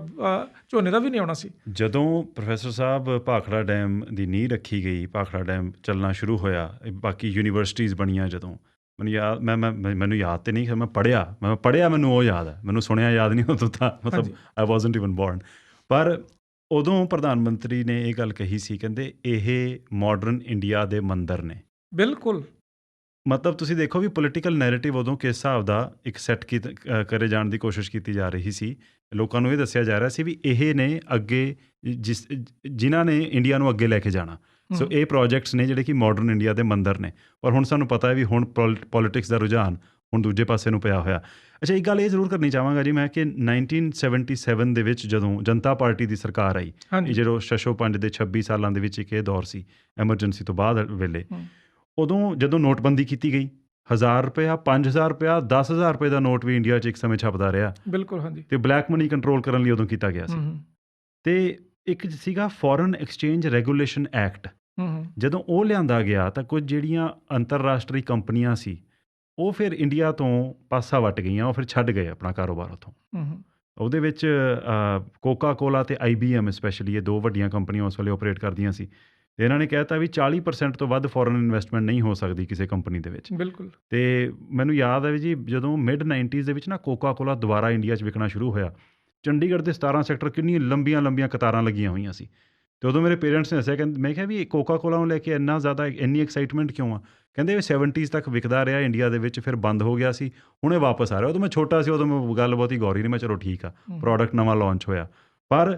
ਝੋਨੇ ਦਾ ਵੀ ਨਹੀਂ ਆਉਣਾ ਸੀ। ਜਦੋਂ ਪ੍ਰੋਫੈਸਰ ਸਾਹਿਬ ਭਾਖੜਾ ਡੈਮ ਦੀ ਨੀਂਹ ਰੱਖੀ ਗਈ, ਭਾਖੜਾ ਡੈਮ ਚੱਲਣਾ ਸ਼ੁਰੂ ਹੋਇਆ, ਬਾਕੀ ਯੂਨੀਵਰਸਿਟੀਜ਼ ਬਣੀਆਂ, ਜਦੋਂ ਮੈਨੂੰ ਯਾਦ ਤਾਂ ਨਹੀਂ, ਮੈਂ ਪੜ੍ਹਿਆ ਮੈਨੂੰ ਉਹ ਯਾਦ ਹੈ, ਮੈਨੂੰ ਸੁਣਿਆ ਯਾਦ ਨਹੀਂ ਉਦੋਂ ਤਾਂ, ਮਤਲਬ ਆਈ ਵਾਜ਼ਨਟ ਈਵਨ ਬੋਰਨ। ਪਰ ਉਦੋਂ ਪ੍ਰਧਾਨ ਮੰਤਰੀ ਨੇ ਇਹ ਗੱਲ ਕਹੀ ਸੀ, ਕਹਿੰਦੇ ਇਹ ਮਾਡਰਨ ਇੰਡੀਆ ਦੇ ਮੰਦਰ ਨੇ। ਬਿਲਕੁਲ, ਮਤਲਬ ਤੁਸੀਂ ਦੇਖੋ ਵੀ ਪੋਲੀਟੀਕਲ ਨੈਰੇਟਿਵ ਉਦੋਂ ਕਿਸ ਹਿਸਾਬ ਦਾ ਇੱਕ ਸੈੱਟ ਕਰੇ ਜਾਣ ਦੀ ਕੋਸ਼ਿਸ਼ ਕੀਤੀ ਜਾ ਰਹੀ ਸੀ। ਲੋਕਾਂ ਨੂੰ ਇਹ ਦੱਸਿਆ ਜਾ ਰਿਹਾ ਸੀ ਵੀ ਇਹ ਨੇ ਅੱਗੇ ਜਿਨ੍ਹਾਂ ਨੇ ਇੰਡੀਆ ਨੂੰ ਅੱਗੇ ਲੈ ਕੇ ਜਾਣਾ। ਸੋ ਇਹ ਪ੍ਰੋਜੈਕਟਸ ਨੇ ਜਿਹੜੇ ਕਿ ਮਾਡਰਨ ਇੰਡੀਆ ਦੇ ਮੰਦਰ ਨੇ। ਪਰ ਹੁਣ ਸਾਨੂੰ ਪਤਾ ਹੈ ਵੀ ਹੁਣ ਪੋਲੀਟਿਕਸ ਦਾ ਰੁਝਾਨ ਹੁਣ ਦੂਜੇ ਪਾਸੇ ਨੂੰ ਪਿਆ ਹੋਇਆ। ਅੱਛਾ, ਇੱਕ ਗੱਲ ਇਹ ਜ਼ਰੂਰ ਕਰਨੀ ਚਾਹਾਂਗਾ ਜੀ ਮੈਂ ਕਿ 1977 ਦੇ ਵਿੱਚ ਜਦੋਂ ਜਨਤਾ ਪਾਰਟੀ ਦੀ ਸਰਕਾਰ ਆਈ, ਜਦੋਂ ਸ਼ਸ਼ੋਪੰਜ ਦੇ 26 ਸਾਲਾਂ ਦੇ ਵਿੱਚ ਇੱਕ ਇਹ ਦੌਰ ਸੀ ਐਮਰਜੈਂਸੀ ਤੋਂ ਬਾਅਦ ਵੇਲੇ, ਉਦੋਂ ਜਦੋਂ ਨੋਟਬੰਦੀ ਕੀਤੀ ਗਈ, 1000 ਰੁਪਇਆ, 5000 ਰੁਪਇਆ, 10000 ਰੁਪਏ ਦਾ ਨੋਟ ਵੀ ਇੰਡੀਆ 'ਚ ਇੱਕ ਸਮੇਂ ਛਪਦਾ ਰਿਹਾ। ਬਿਲਕੁਲ, ਹਾਂਜੀ। ਤੇ ਬਲੈਕ ਮਨੀ ਕੰਟਰੋਲ ਕਰਨ ਲਈ ਉਦੋਂ ਕੀਤਾ ਗਿਆ ਸੀ। ਤੇ ਇੱਕ ਸੀਗਾ ਫੋਰਨ ਐਕਸਚੇਂਜ ਰੈਗੂਲੇਸ਼ਨ ਐਕਟ। ਜਦੋਂ ਉਹ ਲਿਆਂਦਾ ਗਿਆ ਤਾਂ ਕੁਝ ਜਿਹੜੀਆਂ ਅੰਤਰਰਾਸ਼ਟਰੀ ਕੰਪਨੀਆਂ ਸੀ ਉਹ ਫਿਰ ਇੰਡੀਆ ਤੋਂ ਪਾਸਾ ਵੱਟ ਗਈਆਂ, ਉਹ ਫਿਰ ਛੱਡ ਗਏ ਆਪਣਾ ਕਾਰੋਬਾਰ ਉੱਥੋਂ। ਉਹਦੇ ਵਿੱਚ ਕੋਕਾ ਕੋਲਾ ਅਤੇ IBM ਸਪੈਸ਼ਲੀ, ਇਹ 2 ਵੱਡੀਆਂ ਕੰਪਨੀਆਂ ਉਸ ਵੇਲੇ ਓਪਰੇਟ ਕਰਦੀਆਂ ਸੀ। ਅਤੇ ਇਹਨਾਂ ਨੇ ਕਹਿ ਦਿੱਤਾ ਵੀ 40% ਤੋਂ ਵੱਧ ਫੋਰਨ ਇਨਵੈਸਟਮੈਂਟ ਨਹੀਂ ਹੋ ਸਕਦੀ ਕਿਸੇ ਕੰਪਨੀ ਦੇ ਵਿੱਚ। ਬਿਲਕੁਲ। ਅਤੇ ਮੈਨੂੰ ਯਾਦ ਹੈ ਵੀ ਜੀ ਜਦੋਂ ਮਿਡ-90s ਦੇ ਵਿੱਚ ਨਾ ਕੋਕਾ ਕੋਲਾ ਦੁਬਾਰਾ ਇੰਡੀਆ 'ਚ ਵਿਕਣਾ ਸ਼ੁਰੂ ਹੋਇਆ, ਚੰਡੀਗੜ੍ਹ ਦੇ 17 ਸੈਕਟਰ ਕਿੰਨੀਆਂ ਲੰਬੀਆਂ ਕਤਾਰਾਂ ਲੱਗੀਆਂ ਹੋਈਆਂ ਸੀ। ਤੇ ਉਦੋਂ ਮੇਰੇ ਪੇਰੈਂਟਸ ਨੇ ਦੱਸਿਆ, ਕਹਿੰਦੇ, ਮੈਂ ਕਿਹਾ ਵੀ ਕੋਕਾ ਕੋਲਾ ਨੂੰ ਲੈ ਕੇ ਇੰਨਾ ਜ਼ਿਆਦਾ ਇੰਨੀ ਐਕਸਾਈਟਮੈਂਟ ਕਿਉਂ ਆ? ਕਹਿੰਦੇ ਵੀ 70s ਤੱਕ ਵਿਕਦਾ ਰਿਹਾ ਇੰਡੀਆ ਦੇ ਵਿੱਚ, ਫਿਰ ਬੰਦ ਹੋ ਗਿਆ ਸੀ, ਹੁਣੇ ਵਾਪਸ ਆ ਰਿਹਾ। ਉਦੋਂ ਮੈਂ ਛੋਟਾ ਸੀ, ਉਦੋਂ ਮੈਂ ਗੱਲ ਬਹੁਤੀ ਗੌਰ ਹੀ ਨਹੀਂ, ਮੈਂ ਚਲੋ ਠੀਕ ਆ, ਪ੍ਰੋਡਕਟ ਨਵਾਂ ਲਾਂਚ ਹੋਇਆ। ਪਰ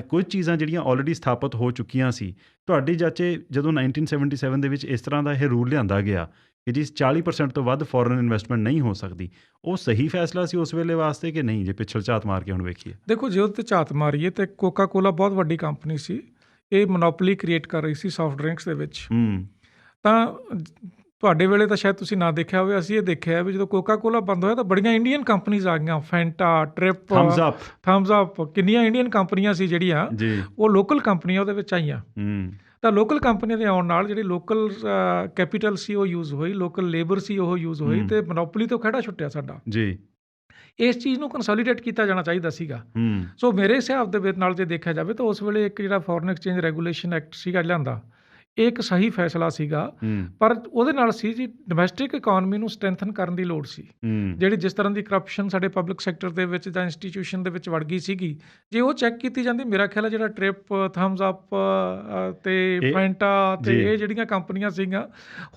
ਕੁਝ ਚੀਜ਼ਾਂ ਜਿਹੜੀਆਂ ਆਲਰੇਡੀ ਸਥਾਪਿਤ ਹੋ ਚੁੱਕੀਆਂ ਸੀ। ਤੁਹਾਡੀ ਚਾਚੇ ਜਦੋਂ 1977 ਦੇ ਵਿੱਚ ਇਸ ਤਰ੍ਹਾਂ ਦਾ ਇਹ ਰੂਲ ਲਿਆਂਦਾ ਗਿਆ ਕਿ ਜੀ 40% ਤੋਂ ਵੱਧ ਫੋਰਨ ਇਨਵੈਸਟਮੈਂਟ ਨਹੀਂ ਹੋ ਸਕਦੀ, ਉਹ ਸਹੀ ਫੈਸਲਾ ਸੀ ਉਸ ਵੇਲੇ ਵਾਸਤੇ ਕਿ ਨਹੀਂ, ਜੇ ਪਿੱਛਲ ਝਾਤ ਮਾਰ ਕੇ ਹੁਣ ਵੇਖੀਏ? ਦੇਖੋ, ਜੇ ਉਹਦੇ 'ਤੇ ਝਾਤ ਮਾਰੀਏ ਤਾਂ ਕੋਕਾ ਕੋਲਾ ਬਹੁਤ ਵੱਡੀ ਕੰਪਨੀ ਸੀ, ਇਹ ਮੋਨੋਪੋਲੀ ਕ੍ਰੀਏਟ ਕਰ ਰਹੀ ਸੀ ਸੌਫਟ ਡਰਿੰਕਸ ਦੇ ਵਿੱਚ। ਤਾਂ ਤੁਹਾਡੇ ਵੇਲੇ ਤਾਂ ਸ਼ਾਇਦ ਤੁਸੀਂ ਨਾ ਦੇਖਿਆ ਹੋਵੇ, ਅਸੀਂ ਇਹ ਦੇਖਿਆ ਵੀ ਜਦੋਂ ਕੋਕਾ ਕੋਲਾ ਬੰਦ ਹੋਇਆ ਤਾਂ ਬੜੀਆਂ ਇੰਡੀਅਨ ਕੰਪਨੀਜ਼ ਆ ਗਈਆਂ, ਫੈਂਟਾ, ਟ੍ਰਿਪ, ਥਮਸ ਅਪ, ਕਿੰਨੀਆਂ ਇੰਡੀਅਨ ਕੰਪਨੀਆਂ ਸੀ ਜਿਹੜੀਆਂ ਉਹ ਲੋਕਲ ਕੰਪਨੀਆਂ ਉਹਦੇ ਵਿੱਚ ਆਈਆਂ। ਤਾਂ ਲੋਕਲ ਕੰਪਨੀਆਂ ਦੇ ਆਉਣ ਨਾਲ ਜਿਹੜੀ ਲੋਕਲ ਕੈਪੀਟਲ ਸੀ ਉਹ ਯੂਜ਼ ਹੋਈ, ਲੋਕਲ ਲੇਬਰ ਸੀ ਉਹ ਯੂਜ਼ ਹੋਈ, ਅਤੇ ਮੋਨੋਪੋਲੀ ਤੋਂ ਖਹਿੜਾ ਛੁੱਟਿਆ ਸਾਡਾ ਜੀ। ਇਸ ਚੀਜ਼ ਨੂੰ ਕੰਸੋਲੀਡੇਟ ਕੀਤਾ ਜਾਣਾ ਚਾਹੀਦਾ ਸੀਗਾ। ਸੋ ਮੇਰੇ ਹਿਸਾਬ ਦੇ ਵਿੱਚ ਨਾਲ ਜੇ ਦੇਖਿਆ ਜਾਵੇ ਤਾਂ ਉਸ ਵੇਲੇ ਇੱਕ ਜਿਹੜਾ ਫੋਰਨ ਐਕਸਚੇਂਜ ਰੈਗੂਲੇਸ਼ਨ ਐਕਟ ਸੀਗਾ ਲਿਆਂਦਾ, ਇਹ ਇੱਕ ਸਹੀ ਫੈਸਲਾ ਸੀਗਾ। ਪਰ ਉਹਦੇ ਨਾਲ ਸੀ ਜੀ ਡੋਮੈਸਟਿਕ ਇਕੋਨਮੀ ਨੂੰ ਸਟਰੈਂਥਨ ਕਰਨ ਦੀ ਲੋੜ ਸੀ। ਜਿਹੜੀ ਜਿਸ ਤਰ੍ਹਾਂ ਦੀ ਕਰਪਸ਼ਨ ਸਾਡੇ ਪਬਲਿਕ ਸੈਕਟਰ ਦੇ ਵਿੱਚ ਜਾਂ ਇੰਸਟੀਟਿਊਸ਼ਨ ਦੇ ਵਿੱਚ ਵੜ ਗਈ ਸੀਗੀ, ਜੇ ਉਹ ਚੈੱਕ ਕੀਤੀ ਜਾਂਦੀ, ਮੇਰਾ ਖਿਆਲ ਹੈ ਜਿਹੜਾ ਟ੍ਰਿਪ, ਥਮਸ ਅਪ ਤੇ ਫੈਂਟਾ ਤੇ ਇਹ ਜਿਹੜੀਆਂ ਕੰਪਨੀਆਂ ਸੀਗੀਆਂ,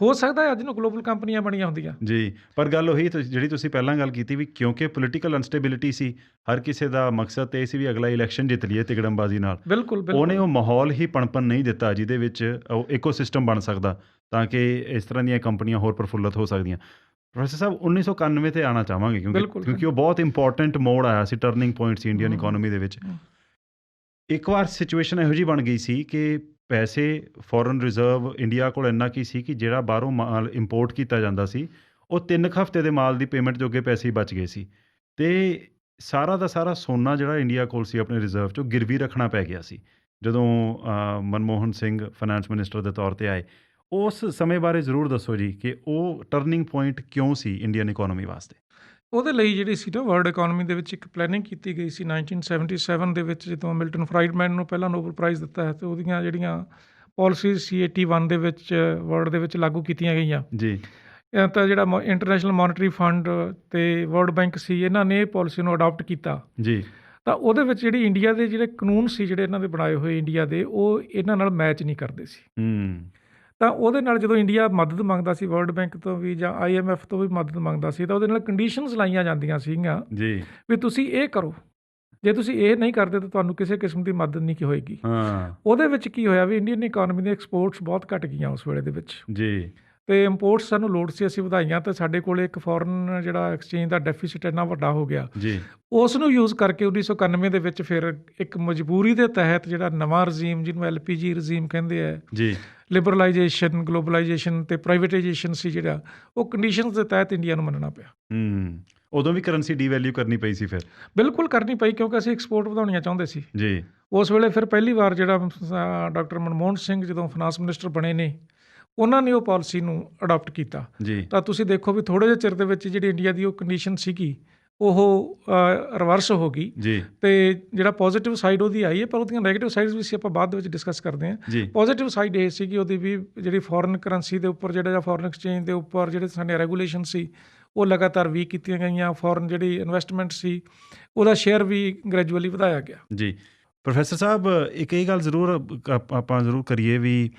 ਹੋ ਸਕਦਾ ਅੱਜ ਨੂੰ ਗਲੋਬਲ ਕੰਪਨੀਆਂ ਬਣੀਆਂ ਹੁੰਦੀਆਂ ਜੀ। ਪਰ ਗੱਲ ਉਹੀ ਜਿਹੜੀ ਤੁਸੀਂ ਪਹਿਲਾਂ ਗੱਲ ਕੀਤੀ ਵੀ ਕਿਉਂਕਿ ਪੋਲੀਟੀਕਲ ਅਨਸਟੇਬਿਲਿਟੀ ਸੀ, ਹਰ ਕਿਸੇ ਦਾ ਮਕਸਦ ਤੇ ਇਹ ਸੀ ਵੀ ਅਗਲਾ ਇਲੈਕਸ਼ਨ ਜਿੱਤ ਲਈਏ ਤਿਗੜਮਬਾਜ਼ੀ ਨਾਲ। ਬਿਲਕੁਲ ਉਹਨੇ ਉਹ ਮਾਹੌਲ ਹੀ ਪਣਪਣ ਨਹੀਂ ਦਿੱਤਾ ਜਿਹਦੇ ਵਿੱਚ ਇਕੋਸਿਸਟਮ ਬਣ ਸਕਦਾ ਤਾਂ ਕਿ ਇਸ ਤਰ੍ਹਾਂ ਦੀਆਂ ਕੰਪਨੀਆਂ ਹੋਰ ਪ੍ਰਫੁੱਲਤ ਹੋ ਸਕਦੀਆਂ। ਪ੍ਰੋਫੈਸਰ ਸਾਹਿਬ, 1991 ਤੇ ਆਉਣਾ ਚਾਹਾਂਗੇ ਕਿਉਂਕਿ ਉਹ ਬਹੁਤ ਇੰਪੋਰਟੈਂਟ ਮੋੜ ਆਇਆ ਸੀ, ਟਰਨਿੰਗ ਪੁਆਇੰਟ ਸੀ ਇੰਡੀਅਨ ਇਕੋਨਮੀ ਦੇ ਵਿੱਚ। ਇੱਕ ਵਾਰ ਸਿਚੁਏਸ਼ਨ ਇਹੋ ਜਿਹੀ ਬਣ ਗਈ ਸੀ ਕਿ ਪੈਸੇ, ਫੋਰਨ ਰਿਜ਼ਰਵ ਇੰਡੀਆ ਕੋਲ ਇੰਨਾ ਕੀ ਸੀ ਕਿ ਜਿਹੜਾ ਬਾਹਰੋਂ ਮਾਲ ਇੰਪੋਰਟ ਕੀਤਾ ਜਾਂਦਾ ਸੀ ਉਹ 3 ਹਫ਼ਤੇ ਦੇ ਮਾਲ ਦੀ ਪੇਮੈਂਟ ਜੋਗੇ ਪੈਸੇ ਹੀ ਬਚ ਗਏ ਸੀ, ਅਤੇ ਸਾਰਾ ਦਾ ਸਾਰਾ ਸੋਨਾ ਜਿਹੜਾ ਇੰਡੀਆ ਕੋਲ ਸੀ ਆਪਣੇ ਰਿਜ਼ਰਵ 'ਚੋਂ ਗਿਰਵੀ ਰੱਖਣਾ ਪੈ ਗਿਆ ਸੀ ਜਦੋਂ ਮਨਮੋਹਨ ਸਿੰਘ ਫਾਈਨੈਂਸ ਮਿਨਿਸਟਰ ਦੇ ਤੌਰ 'ਤੇ ਆਏ। ਉਸ ਸਮੇਂ ਬਾਰੇ ਜ਼ਰੂਰ ਦੱਸੋ ਜੀ ਕਿ ਉਹ ਟਰਨਿੰਗ ਪੁਆਇੰਟ ਕਿਉਂ ਸੀ ਇੰਡੀਅਨ ਇਕੋਨਮੀ ਵਾਸਤੇ? ਉਹਦੇ ਲਈ ਜਿਹੜੀ ਸੀ ਨਾ ਵਰਲਡ ਇਕੋਨਮੀ ਦੇ ਵਿੱਚ ਇੱਕ ਪਲੈਨਿੰਗ ਕੀਤੀ ਗਈ ਸੀ 1977 ਦੇ ਵਿੱਚ, ਜਦੋਂ ਮਿਲਟਨ ਫਰਾਈਡਮੈਨ ਨੂੰ ਪਹਿਲਾਂ ਨੋਬਲ ਪ੍ਰਾਈਜ਼ ਦਿੱਤਾ ਹੈ, ਅਤੇ ਉਹਦੀਆਂ ਜਿਹੜੀਆਂ ਪਾਲਿਸੀਜ਼ ਸੀ 81 ਦੇ ਵਿੱਚ ਵਰਲਡ ਦੇ ਵਿੱਚ ਲਾਗੂ ਕੀਤੀਆਂ ਗਈਆਂ ਜੀ। ਤਾਂ ਜਿਹੜਾ ਇੰਟਰਨੈਸ਼ਨਲ ਮੋਨੀਟਰੀ ਫੰਡ ਅਤੇ ਵਰਲਡ ਬੈਂਕ ਸੀ, ਇਹਨਾਂ ਨੇ ਇਹ ਪਾਲਿਸੀ ਨੂੰ ਅਡਾਪਟ ਕੀਤਾ ਜੀ। ਤਾਂ ਉਹਦੇ ਵਿੱਚ ਜਿਹੜੀ ਇੰਡੀਆ ਦੇ ਜਿਹੜੇ ਕਾਨੂੰਨ ਸੀ, ਜਿਹੜੇ ਇਹਨਾਂ ਦੇ ਬਣਾਏ ਹੋਏ ਇੰਡੀਆ ਦੇ, ਉਹ ਇਹਨਾਂ ਨਾਲ ਮੈਚ ਨਹੀਂ ਕਰਦੇ ਸੀ। ਤਾਂ ਉਹਦੇ ਨਾਲ ਜਦੋਂ ਇੰਡੀਆ ਮਦਦ ਮੰਗਦਾ ਸੀ ਵਰਲਡ ਬੈਂਕ ਤੋਂ ਵੀ ਜਾਂ IMF ਤੋਂ ਵੀ ਮਦਦ ਮੰਗਦਾ ਸੀ, ਤਾਂ ਉਹਦੇ ਨਾਲ ਕੰਡੀਸ਼ਨਸ ਲਾਈਆਂ ਜਾਂਦੀਆਂ ਸੀਗੀਆਂ ਜੀ ਵੀ ਤੁਸੀਂ ਇਹ ਕਰੋ, ਜੇ ਤੁਸੀਂ ਇਹ ਨਹੀਂ ਕਰਦੇ ਤਾਂ ਤੁਹਾਨੂੰ ਕਿਸੇ ਕਿਸਮ ਦੀ ਮਦਦ ਨਹੀਂ ਹੋਏਗੀ। ਉਹਦੇ ਵਿੱਚ ਕੀ ਹੋਇਆ ਵੀ ਇੰਡੀਅਨ ਇਕੋਨਮੀ ਦੇ ਐਕਸਪੋਰਟਸ ਬਹੁਤ ਘੱਟ ਗਈਆਂ ਉਸ ਵੇਲੇ ਦੇ ਵਿੱਚ ਜੀ, ਅਤੇ ਇੰਪੋਰਟਸ ਸਾਨੂੰ ਲੋੜ ਸੀ, ਅਸੀਂ ਵਧਾਈਆਂ, ਅਤੇ ਸਾਡੇ ਕੋਲ ਇੱਕ ਫੋਰਨ ਜਿਹੜਾ ਐਕਸਚੇਂਜ ਦਾ ਡੈਫੀਸਿਟ ਇੰਨਾ ਵੱਡਾ ਹੋ ਗਿਆ ਜੀ। ਉਸ ਨੂੰ ਯੂਜ਼ ਕਰਕੇ 1991 ਦੇ ਵਿੱਚ ਫਿਰ ਇੱਕ ਮਜਬੂਰੀ ਦੇ ਤਹਿਤ ਜਿਹੜਾ ਨਵਾਂ ਰਜੀਮ, ਜਿਹਨੂੰ LPG ਰਜੀਮ ਕਹਿੰਦੇ ਆ ਜੀ, ਲਿਬਰਲਾਈਜੇਸ਼ਨ, ਗਲੋਬਲਾਈਜੇਸ਼ਨ ਅਤੇ ਪ੍ਰਾਈਵੇਟਾਈਜੇਸ਼ਨ ਸੀ ਜਿਹੜਾ, ਉਹ ਕੰਡੀਸ਼ਨਸ ਦੇ ਤਹਿਤ ਇੰਡੀਆ ਨੂੰ ਮੰਨਣਾ ਪਿਆ। ਉਦੋਂ ਵੀ ਕਰੰਸੀ ਡੀਵੈਲਿਊ ਕਰਨੀ ਪਈ ਸੀ ਫਿਰ? ਬਿਲਕੁਲ ਕਰਨੀ ਪਈ, ਕਿਉਂਕਿ ਅਸੀਂ ਐਕਸਪੋਰਟ ਵਧਾਉਣੀਆਂ ਚਾਹੁੰਦੇ ਸੀ ਜੀ। ਉਸ ਵੇਲੇ ਫਿਰ ਪਹਿਲੀ ਵਾਰ ਜਿਹੜਾ ਡਾਕਟਰ ਮਨਮੋਹਨ ਸਿੰਘ ਜਦੋਂ ਫਾਈਨਾਂਸ ਮਿਨਿਸਟਰ ਬਣੇ ਨੇ, ਉਹਨਾਂ ਨੇ ਉਹ ਪਾਲਿਸੀ ਨੂੰ ਅਡਾਪਟ ਕੀਤਾ ਜੀ। ਤਾਂ ਤੁਸੀਂ ਦੇਖੋ ਵੀ ਥੋੜ੍ਹੇ ਜਿਹੇ ਚਿਰ ਦੇ ਵਿੱਚ ਜਿਹੜੀ ਇੰਡੀਆ ਦੀ ਉਹ ਕੰਡੀਸ਼ਨ ਸੀਗੀ ਉਹ ਰਿਵਰਸ ਹੋ ਗਈ ਜੀ, ਅਤੇ ਜਿਹੜਾ ਪੋਜ਼ੀਟਿਵ ਸਾਈਡ ਉਹਦੀ ਆਈ ਹੈ, ਪਰ ਉਹਦੀਆਂ ਨੈਗੇਟਿਵ ਸਾਈਡਸ ਵੀ ਸੀ, ਆਪਾਂ ਬਾਅਦ ਦੇ ਵਿੱਚ ਡਿਸਕਸ ਕਰਦੇ ਹਾਂ ਜੀ। ਪੋਜ਼ੀਟਿਵ ਸਾਈਡ ਇਹ ਸੀਗੀ ਉਹਦੀ ਵੀ ਜਿਹੜੀ ਫੋਰਨ ਕਰੰਸੀ ਦੇ ਉੱਪਰ, ਜਿਹੜਾ ਫੋਰਨ ਐਕਸਚੇਂਜ ਦੇ ਉੱਪਰ ਜਿਹੜੇ ਸਾਡੇ ਰੈਗੂਲੇਸ਼ਨ ਸੀ ਉਹ ਲਗਾਤਾਰ ਵੀਕ ਕੀਤੀਆਂ ਗਈਆਂ। ਫੋਰਨ ਜਿਹੜੀ ਇਨਵੈਸਟਮੈਂਟ ਸੀ ਉਹਦਾ ਸ਼ੇਅਰ ਵੀ ਗ੍ਰੈਜੂਅਲੀ ਵਧਾਇਆ ਗਿਆ ਜੀ। ਪ੍ਰੋਫੈਸਰ ਸਾਹਿਬ, ਇੱਕ ਇਹ ਗੱਲ ਜ਼ਰੂਰ ਆਪਾਂ ਜ਼ਰੂਰ ਕਰੀਏ ਵੀ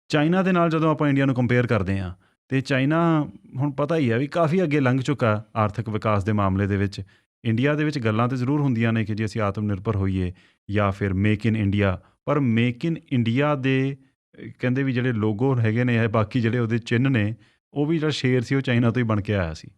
ਚਾਈਨਾ ਦੇ ਨਾਲ ਜਦੋਂ ਆਪਾਂ ਇੰਡੀਆ ਨੂੰ ਕੰਪੇਅਰ ਕਰਦੇ ਹਾਂ, ਅਤੇ ਚਾਈਨਾ ਹੁਣ ਪਤਾ ਹੀ ਹੈ ਵੀ ਕਾਫੀ ਅੱਗੇ ਲੰਘ ਚੁੱਕਾ ਆਰਥਿਕ ਵਿਕਾਸ ਦੇ ਮਾਮਲੇ ਦੇ ਵਿੱਚ। ਇੰਡੀਆ ਦੇ ਵਿੱਚ ਗੱਲਾਂ ਤਾਂ ਜ਼ਰੂਰ ਹੁੰਦੀਆਂ ਨੇ ਕਿ ਜੇ ਅਸੀਂ ਆਤਮ ਨਿਰਭਰ ਹੋਈਏ ਜਾਂ ਫਿਰ ਮੇਕ ਇਨ ਇੰਡੀਆ, ਪਰ ਮੇਕ ਇਨ ਇੰਡੀਆ ਦੇ ਕਹਿੰਦੇ ਵੀ ਜਿਹੜੇ ਲੋਗੋ ਹੈਗੇ ਨੇ, ਬਾਕੀ ਜਿਹੜੇ ਉਹਦੇ ਚਿੰਨ੍ਹ ਨੇ, ਉਹ ਵੀ ਜਿਹੜਾ ਸ਼ੇਰ ਸੀ ਉਹ ਚਾਈਨਾ ਤੋਂ ਹੀ ਬਣ ਕੇ ਆਇਆ ਸੀ।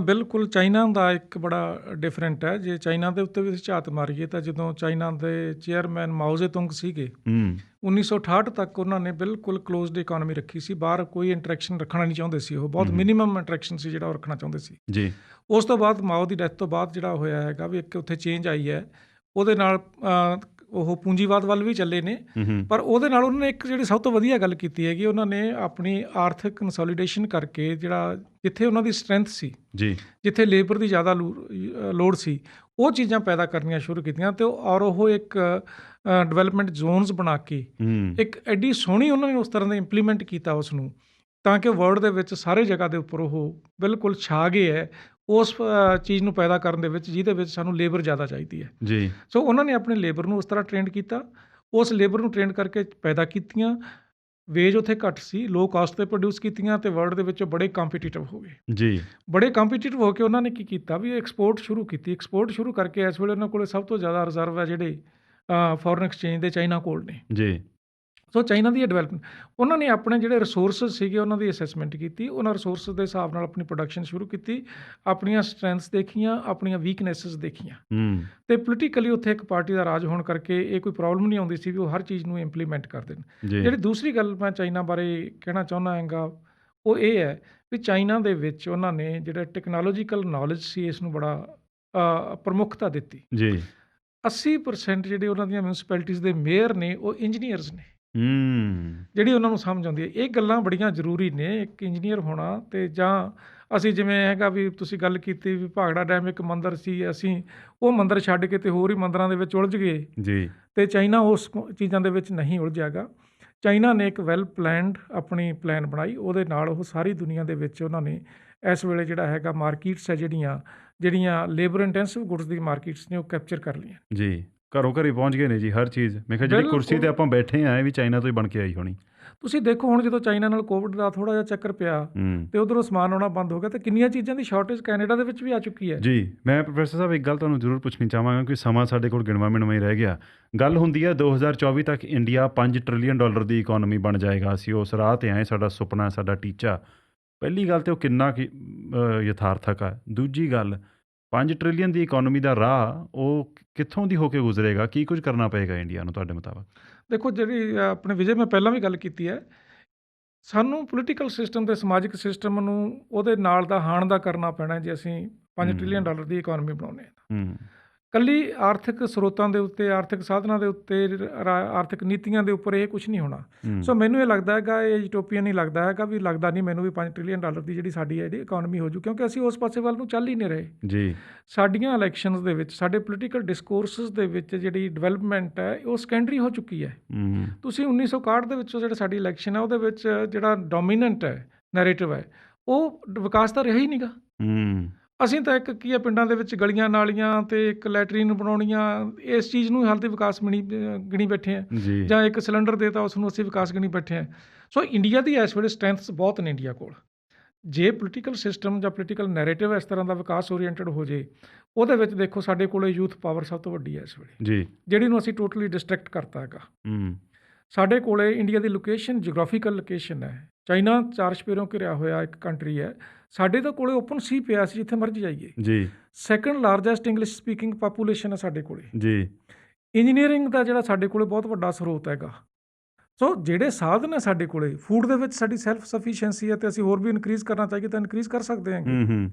ਬਿਲਕੁਲ, ਚਾਈਨਾ ਦਾ ਇੱਕ ਬੜਾ ਡਿਫਰੈਂਟ ਹੈ। ਜੇ ਚਾਈਨਾ ਦੇ ਉੱਤੇ ਵੀ ਝਾਤ ਮਾਰੀਏ ਤਾਂ ਜਦੋਂ ਚਾਈਨਾ ਦੇ ਚੇਅਰਮੈਨ ਮਾਓ ਜ਼ੇਤੁੰਗ ਸੀਗੇ, 1968 ਤੱਕ ਉਹਨਾਂ ਨੇ ਬਿਲਕੁਲ ਕਲੋਜ਼ਡ ਇਕੋਨਮੀ ਰੱਖੀ ਸੀ, ਬਾਹਰ ਕੋਈ ਇੰਟਰੈਕਸ਼ਨ ਰੱਖਣਾ ਨਹੀਂ ਚਾਹੁੰਦੇ ਸੀ, ਉਹ ਬਹੁਤ ਮਿਨੀਮਮ ਇੰਟਰੈਕਸ਼ਨ ਸੀ ਜਿਹੜਾ ਉਹ ਰੱਖਣਾ ਚਾਹੁੰਦੇ ਸੀ ਜੀ। ਉਸ ਤੋਂ ਬਾਅਦ ਮਾਓ ਦੀ ਡੈਥ ਤੋਂ ਬਾਅਦ ਜਿਹੜਾ ਹੋਇਆ ਹੈਗਾ ਵੀ ਇੱਕ ਉੱਥੇ ਚੇਂਜ ਆਈ ਹੈ, ਉਹਦੇ ਨਾਲ ਉਹ ਪੂੰਜੀਵਾਦ ਵੱਲ ਵੀ ਚੱਲੇ ਨੇ, ਪਰ ਉਹਦੇ ਨਾਲ ਉਹਨਾਂ ਨੇ ਇੱਕ ਜਿਹੜੀ ਸਭ ਤੋਂ ਵਧੀਆ ਗੱਲ ਕੀਤੀ ਹੈਗੀ, ਉਹਨਾਂ ਨੇ ਆਪਣੀ ਆਰਥਿਕ ਕੰਸੋਲੀਡੇਸ਼ਨ ਕਰਕੇ ਜਿਹੜਾ ਜਿੱਥੇ ਉਹਨਾਂ ਦੀ ਸਟਰੈਂਥ ਸੀ ਜੀ, ਜਿੱਥੇ ਲੇਬਰ ਦੀ ਜ਼ਿਆਦਾ ਲੋੜ ਸੀ, ਉਹ ਚੀਜ਼ਾਂ ਪੈਦਾ ਕਰਨੀਆਂ ਸ਼ੁਰੂ ਕੀਤੀਆਂ, ਅਤੇ ਔਰ ਉਹ ਇੱਕ ਡਿਵੈਲਪਮੈਂਟ ਜ਼ੋਨਸ ਬਣਾ ਕੇ ਇੱਕ ਐਡੀ ਸੋਹਣੀ ਉਹਨਾਂ ਨੇ ਉਸ ਤਰ੍ਹਾਂ ਦਾ ਇੰਪਲੀਮੈਂਟ ਕੀਤਾ ਉਸ ਨੂੰ, ਤਾਂ ਕਿ ਵਰਲਡ ਦੇ ਵਿੱਚ ਸਾਰੇ ਜਗ੍ਹਾ ਦੇ ਉੱਪਰ ਉਹ ਬਿਲਕੁਲ ਛਾ ਗਏ ਹੈ ਉਸ ਚੀਜ਼ ਨੂੰ ਪੈਦਾ ਕਰਨ ਦੇ ਵਿੱਚ, ਜਿਹਦੇ ਵਿੱਚ ਸਾਨੂੰ ਲੇਬਰ ਜ਼ਿਆਦਾ ਚਾਹੀਦੀ ਹੈ ਜੀ। ਸੋ ਉਹਨਾਂ ਨੇ ਆਪਣੀ ਲੇਬਰ ਨੂੰ ਉਸ ਤਰ੍ਹਾਂ ਟ੍ਰੇਨਡ ਕੀਤਾ, ਉਸ ਲੇਬਰ ਨੂੰ ਟ੍ਰੇਨ ਕਰਕੇ ਪੈਦਾ ਕੀਤੀਆਂ, ਵੇਜ ਉੱਥੇ ਘੱਟ ਸੀ, ਲੋ ਕਾਸਟ 'ਤੇ ਪ੍ਰੋਡਿਊਸ ਕੀਤੀਆਂ ਅਤੇ ਵਰਲਡ ਦੇ ਵਿੱਚ ਬੜੇ ਕੰਪੀਟੀਟਿਵ ਹੋ ਗਏ। ਜੀ। ਬੜੇ ਕੰਪੀਟੀਟਿਵ ਹੋ ਕੇ ਉਹਨਾਂ ਨੇ ਕੀ ਕੀਤਾ ਵੀ ਐਕਸਪੋਰਟ ਸ਼ੁਰੂ ਕੀਤੀ। ਐਕਸਪੋਰਟ ਸ਼ੁਰੂ ਕਰਕੇ ਇਸ ਵੇਲੇ ਉਹਨਾਂ ਕੋਲ ਸਭ ਤੋਂ ਜ਼ਿਆਦਾ ਰਿਜ਼ਰਵ ਹੈ ਜਿਹੜੇ ਫੋਰਨ ਐਕਸਚੇਂਜ ਦੇ ਚਾਈਨਾ ਕੋਲ ਨੇ। ਜੀ। ਸੋ ਚਾਈਨਾ ਦੀ ਡਿਵੈਲਪਮੈਂਟ, ਉਹਨਾਂ ਨੇ ਆਪਣੇ ਜਿਹੜੇ ਰਿਸੋਰਸਿਸ ਸੀਗੇ ਉਹਨਾਂ ਦੀ ਅਸੈਸਮੈਂਟ ਕੀਤੀ, ਉਹਨਾਂ ਰਿਸੋਰਸਿਸ ਦੇ ਹਿਸਾਬ ਨਾਲ ਆਪਣੀ ਪ੍ਰੋਡਕਸ਼ਨ ਸ਼ੁਰੂ ਕੀਤੀ, ਆਪਣੀਆਂ ਸਟਰੈਂਥਸ ਦੇਖੀਆਂ, ਆਪਣੀਆਂ ਵੀਕਨੈਸਿਸ ਦੇਖੀਆਂ ਅਤੇ ਪੋਲੀਟੀਕਲੀ ਉੱਥੇ ਇੱਕ ਪਾਰਟੀ ਦਾ ਰਾਜ ਹੋਣ ਕਰਕੇ ਇਹ ਕੋਈ ਪ੍ਰੋਬਲਮ ਨਹੀਂ ਆਉਂਦੀ ਸੀ ਵੀ ਉਹ ਹਰ ਚੀਜ਼ ਨੂੰ ਇੰਪਲੀਮੈਂਟ ਕਰ ਦੇਣ। ਜਿਹੜੀ ਦੂਸਰੀ ਗੱਲ ਮੈਂ ਚਾਈਨਾ ਬਾਰੇ ਕਹਿਣਾ ਚਾਹੁੰਦਾ ਹੈਗਾ ਉਹ ਇਹ ਹੈ ਵੀ ਚਾਈਨਾ ਦੇ ਵਿੱਚ ਉਹਨਾਂ ਨੇ ਜਿਹੜਾ ਟੈਕਨੋਲੋਜੀਕਲ ਨੌਲੇਜ ਸੀ ਇਸ ਨੂੰ ਬੜਾ ਪ੍ਰਮੁੱਖਤਾ ਦਿੱਤੀ। ਜੀ। 80% ਜਿਹੜੇ ਉਹਨਾਂ ਦੀਆਂ ਮਿਊਨਿਸਪੈਲਿਟੀਜ਼ ਦੇ ਮੇਅਰ ਨੇ ਉਹ ਇੰਜੀਨੀਅਰਸ ਨੇ, ਜਿਹੜੀ ਉਹਨਾਂ ਨੂੰ ਸਮਝ ਆਉਂਦੀ ਹੈ। ਇਹ ਗੱਲਾਂ ਬੜੀਆਂ ਜ਼ਰੂਰੀ ਨੇ, ਇੱਕ ਇੰਜੀਨੀਅਰ ਹੋਣਾ। ਅਤੇ ਜਾਂ ਅਸੀਂ ਜਿਵੇਂ ਹੈਗਾ ਵੀ ਤੁਸੀਂ ਗੱਲ ਕੀਤੀ ਵੀ ਭਾਖੜਾ ਡੈਮ ਇੱਕ ਮੰਦਿਰ ਸੀ, ਅਸੀਂ ਉਹ ਮੰਦਿਰ ਛੱਡ ਕੇ ਅਤੇ ਹੋਰ ਹੀ ਮੰਦਿਰਾਂ ਦੇ ਵਿੱਚ ਉਲਝ ਗਏ ਜੀ, ਅਤੇ ਚਾਈਨਾ ਉਸ ਚੀਜ਼ਾਂ ਦੇ ਵਿੱਚ ਨਹੀਂ ਉਲਝਿਆ ਗਾ। ਚਾਈਨਾ ਨੇ ਇੱਕ ਵੈਲ ਪਲੈਨਡ ਆਪਣੀ ਪਲੈਨ ਬਣਾਈ, ਉਹਦੇ ਨਾਲ ਉਹ ਸਾਰੀ ਦੁਨੀਆ ਦੇ ਵਿੱਚ ਉਹਨਾਂ ਨੇ ਇਸ ਵੇਲੇ ਜਿਹੜਾ ਹੈਗਾ ਮਾਰਕੀਟਸ ਹੈ ਜਿਹੜੀਆਂ ਲੇਬਰ ਇੰਟੈਂਸਿਵ ਗੁਡਸ ਦੀ ਮਾਰਕੀਟਸ ਨੇ ਉਹ ਕੈਪਚਰ ਕਰ ਲਈਆਂ। ਜੀ, ਘਰੋਂ ਘਰੀ ਪਹੁੰਚ ਗਏ ਨੇ ਜੀ ਹਰ ਚੀਜ਼। ਮੈਂ ਕਿਹਾ ਜਿਹੜੀ ਕੁਰਸੀ 'ਤੇ ਆਪਾਂ ਬੈਠੇ ਹਾਂ ਇਹ ਵੀ ਚਾਈਨਾ ਤੋਂ ਹੀ ਬਣ ਕੇ ਆਈ ਹੋਣੀ। ਤੁਸੀਂ ਦੇਖੋ ਹੁਣ ਜਦੋਂ ਚਾਈਨਾ ਨਾਲ ਕੋਵਿਡ ਦਾ ਥੋੜ੍ਹਾ ਜਿਹਾ ਚੱਕਰ ਪਿਆ ਅਤੇ ਉੱਧਰੋਂ ਸਮਾਨ ਆਉਣਾ ਬੰਦ ਹੋ ਗਿਆ, ਅਤੇ ਕਿੰਨੀਆਂ ਚੀਜ਼ਾਂ ਦੀ ਸ਼ਾਰਟੇਜ ਕੈਨੇਡਾ ਦੇ ਵਿੱਚ ਵੀ ਆ ਚੁੱਕੀ ਹੈ। ਜੀ, ਮੈਂ ਪ੍ਰੋਫੈਸਰ ਸਾਹਿਬ ਇੱਕ ਗੱਲ ਤੁਹਾਨੂੰ ਜ਼ਰੂਰ ਪੁੱਛਣੀ ਚਾਹਾਂਗਾ ਕਿ ਸਮਾਂ ਸਾਡੇ ਕੋਲ ਗਿਣਵਾਂ ਮਿਣਵਾਂ ਹੀ ਰਹਿ ਗਿਆ। ਗੱਲ ਹੁੰਦੀ ਹੈ 2024 ਤੱਕ ਇੰਡੀਆ $5 ਟ੍ਰਿਲੀਅਨ ਦੀ ਇਕੋਨਮੀ ਬਣ ਜਾਏਗਾ, ਅਸੀਂ ਉਸ ਰਾਹ 'ਤੇ ਆਏ, ਸਾਡਾ ਸੁਪਨਾ, ਸਾਡਾ ਟੀਚਾ। ਪਹਿਲੀ ਗੱਲ ਤਾਂ ਉਹ ਕਿੰਨਾ ਯਥਾਰਥਕ ਹੈ। ਦੂਜੀ ਗੱਲ, 5 ਟ੍ਰਿਲੀਅਨ ਦੀ ਇਕੋਨਮੀ ਦਾ ਰਾਹ ਉਹ ਕਿੱਥੋਂ ਦੀ ਹੋ ਕੇ ਗੁਜ਼ਰੇਗਾ? ਕੀ ਕੁਝ ਕਰਨਾ ਪਏਗਾ ਇੰਡੀਆ ਨੂੰ ਤੁਹਾਡੇ ਮੁਤਾਬਕ? ਦੇਖੋ, ਜਿਹੜੀ ਆਪਣੇ ਵਿਜੇ ਮੈਂ ਪਹਿਲਾਂ ਵੀ ਗੱਲ ਕੀਤੀ ਹੈ, ਸਾਨੂੰ ਪੋਲੀਟੀਕਲ ਸਿਸਟਮ ਅਤੇ ਸਮਾਜਿਕ ਸਿਸਟਮ ਨੂੰ ਉਹਦੇ ਨਾਲ ਦਾ ਹਾਣ ਦਾ ਕਰਨਾ ਪੈਣਾ ਜੇ ਅਸੀਂ $5 ਟ੍ਰਿਲੀਅਨ ਦੀ ਇਕੋਨਮੀ ਬਣਾਉਂਦੇ ਹਾਂ। ਇਕੱਲੀ ਆਰਥਿਕ ਸਰੋਤਾਂ ਦੇ ਉੱਤੇ, ਆਰਥਿਕ ਸਾਧਨਾਂ ਦੇ ਉੱਤੇ, ਆਰਥਿਕ ਨੀਤੀਆਂ ਦੇ ਉੱਪਰ ਇਹ ਕੁਛ ਨਹੀਂ ਹੋਣਾ। ਸੋ ਮੈਨੂੰ ਇਹ ਲੱਗਦਾ ਹੈਗਾ, ਇਹ ਯੂਟੋਪੀਅਨ ਨਹੀਂ ਲੱਗਦਾ ਹੈਗਾ, ਵੀ ਲੱਗਦਾ ਨਹੀਂ ਮੈਨੂੰ ਵੀ $5 ਟ੍ਰਿਲੀਅਨ ਦੀ ਜਿਹੜੀ ਸਾਡੀ ਹੈ ਜਿਹੜੀ ਇਕੋਨਮੀ ਹੋ ਜੂ, ਕਿਉਂਕਿ ਅਸੀਂ ਉਸ ਪਾਸੇ ਵੱਲ ਨੂੰ ਚੱਲ ਹੀ ਨਹੀਂ ਰਹੇ ਜੀ। ਸਾਡੀਆਂ ਇਲੈਕਸ਼ਨਸ ਦੇ ਵਿੱਚ, ਸਾਡੇ ਪੋਲੀਟੀਕਲ ਡਿਸਕੋਰਸਿਸ ਦੇ ਵਿੱਚ ਜਿਹੜੀ ਡਿਵੈਲਪਮੈਂਟ ਹੈ ਉਹ ਸੈਕੰਡਰੀ ਹੋ ਚੁੱਕੀ ਹੈ। ਤੁਸੀਂ 1961 ਦੇ ਵਿੱਚੋਂ ਜਿਹੜੀ ਸਾਡੀ ਇਲੈਕਸ਼ਨ ਹੈ ਉਹਦੇ ਵਿੱਚ ਜਿਹੜਾ ਡੋਮੀਨੈਂਟ ਹੈ ਨੈਰੇਟਿਵ ਹੈ ਉਹ ਵਿਕਾਸ ਤਾਂ ਰਿਹਾ ਹੀ ਨਹੀਂਗਾ। ਅਸੀਂ ਤਾਂ ਇੱਕ ਕੀ ਹੈ, ਪਿੰਡਾਂ ਦੇ ਵਿੱਚ ਗਲੀਆਂ ਨਾਲੀਆਂ ਅਤੇ ਇੱਕ ਲੈਟਰੀਨ ਬਣਾਉਣੀਆਂ, ਇਸ ਚੀਜ਼ ਨੂੰ ਹਾਲੇ ਵਿਕਾਸ ਗਿਣੀ ਬੈਠੇ ਹਾਂ, ਜਾਂ ਇੱਕ ਸਿਲੰਡਰ ਦੇ ਤਾਂ ਉਸ ਨੂੰ ਅਸੀਂ ਵਿਕਾਸ ਗਿਣੀ ਬੈਠੇ ਹਾਂ। ਸੋ ਇੰਡੀਆ ਦੀ ਇਸ ਵੇਲੇ ਸਟਰੈਂਥਸ ਬਹੁਤ ਨੇ ਇੰਡੀਆ ਕੋਲ। ਜੇ ਪੋਲੀਟੀਕਲ ਸਿਸਟਮ ਜਾਂ ਪੋਲੀਟੀਕਲ ਨੈਰੇਟਿਵ ਇਸ ਤਰ੍ਹਾਂ ਦਾ ਵਿਕਾਸ ਓਰੀਐਂਟਡ ਹੋ ਜੇ, ਉਹਦੇ ਵਿੱਚ ਦੇਖੋ ਸਾਡੇ ਕੋਲ ਯੂਥ ਪਾਵਰ ਸਭ ਤੋਂ ਵੱਡੀ ਹੈ ਇਸ ਵੇਲੇ, ਜਿਹੜੀ ਨੂੰ ਅਸੀਂ ਟੋਟਲੀ ਡਿਸਟਰੈਕਟ ਕਰਤਾ ਹੈਗਾ। ਸਾਡੇ ਕੋਲ ਇੰਡੀਆ ਦੀ ਲੋਕੇਸ਼ਨ, ਜਿਓਗ੍ਰਾਫੀਕਲ ਲੋਕੇਸ਼ਨ ਹੈ, ਚਾਈਨਾ 4 ਚੁਫੇਰਿਓਂ ਘਿਰਿਆ ਹੋਇਆ ਇੱਕ ਕੰਟਰੀ ਹੈ, ਸਾਡੇ ਤਾਂ ਕੋਲੇ ਓਪਨ ਸੀ ਪਿਆ, ਸੀ ਜਿੱਥੇ ਮਰਜ਼ੀ ਜਾਈਏ। Second largest English speaking population ਹੈ ਸਾਡੇ ਕੋਲੇ। ਇੰਜੀਨੀਅਰਿੰਗ ਦਾ ਜਿਹੜਾ ਸਾਡੇ ਕੋਲੇ ਬਹੁਤ ਵੱਡਾ ਸਰੋਤ ਹੈਗਾ। ਸੋ ਜਿਹੜੇ ਸਾਧਨ ਹੈ ਸਾਡੇ ਕੋਲੇ, ਫੂਡ ਦੇ ਵਿੱਚ ਸਾਡੀ ਸੈਲਫ ਸਫੀਸ਼ੀਐਂਸੀ ਹੈ, ਅਤੇ ਅਸੀਂ ਹੋਰ ਵੀ ਇਨਕਰੀਜ਼ ਕਰਨਾ ਚਾਹੀਏ ਤਾਂ ਇਨਕਰੀਜ਼ ਕਰ ਸਕਦੇ ਹਾਂ।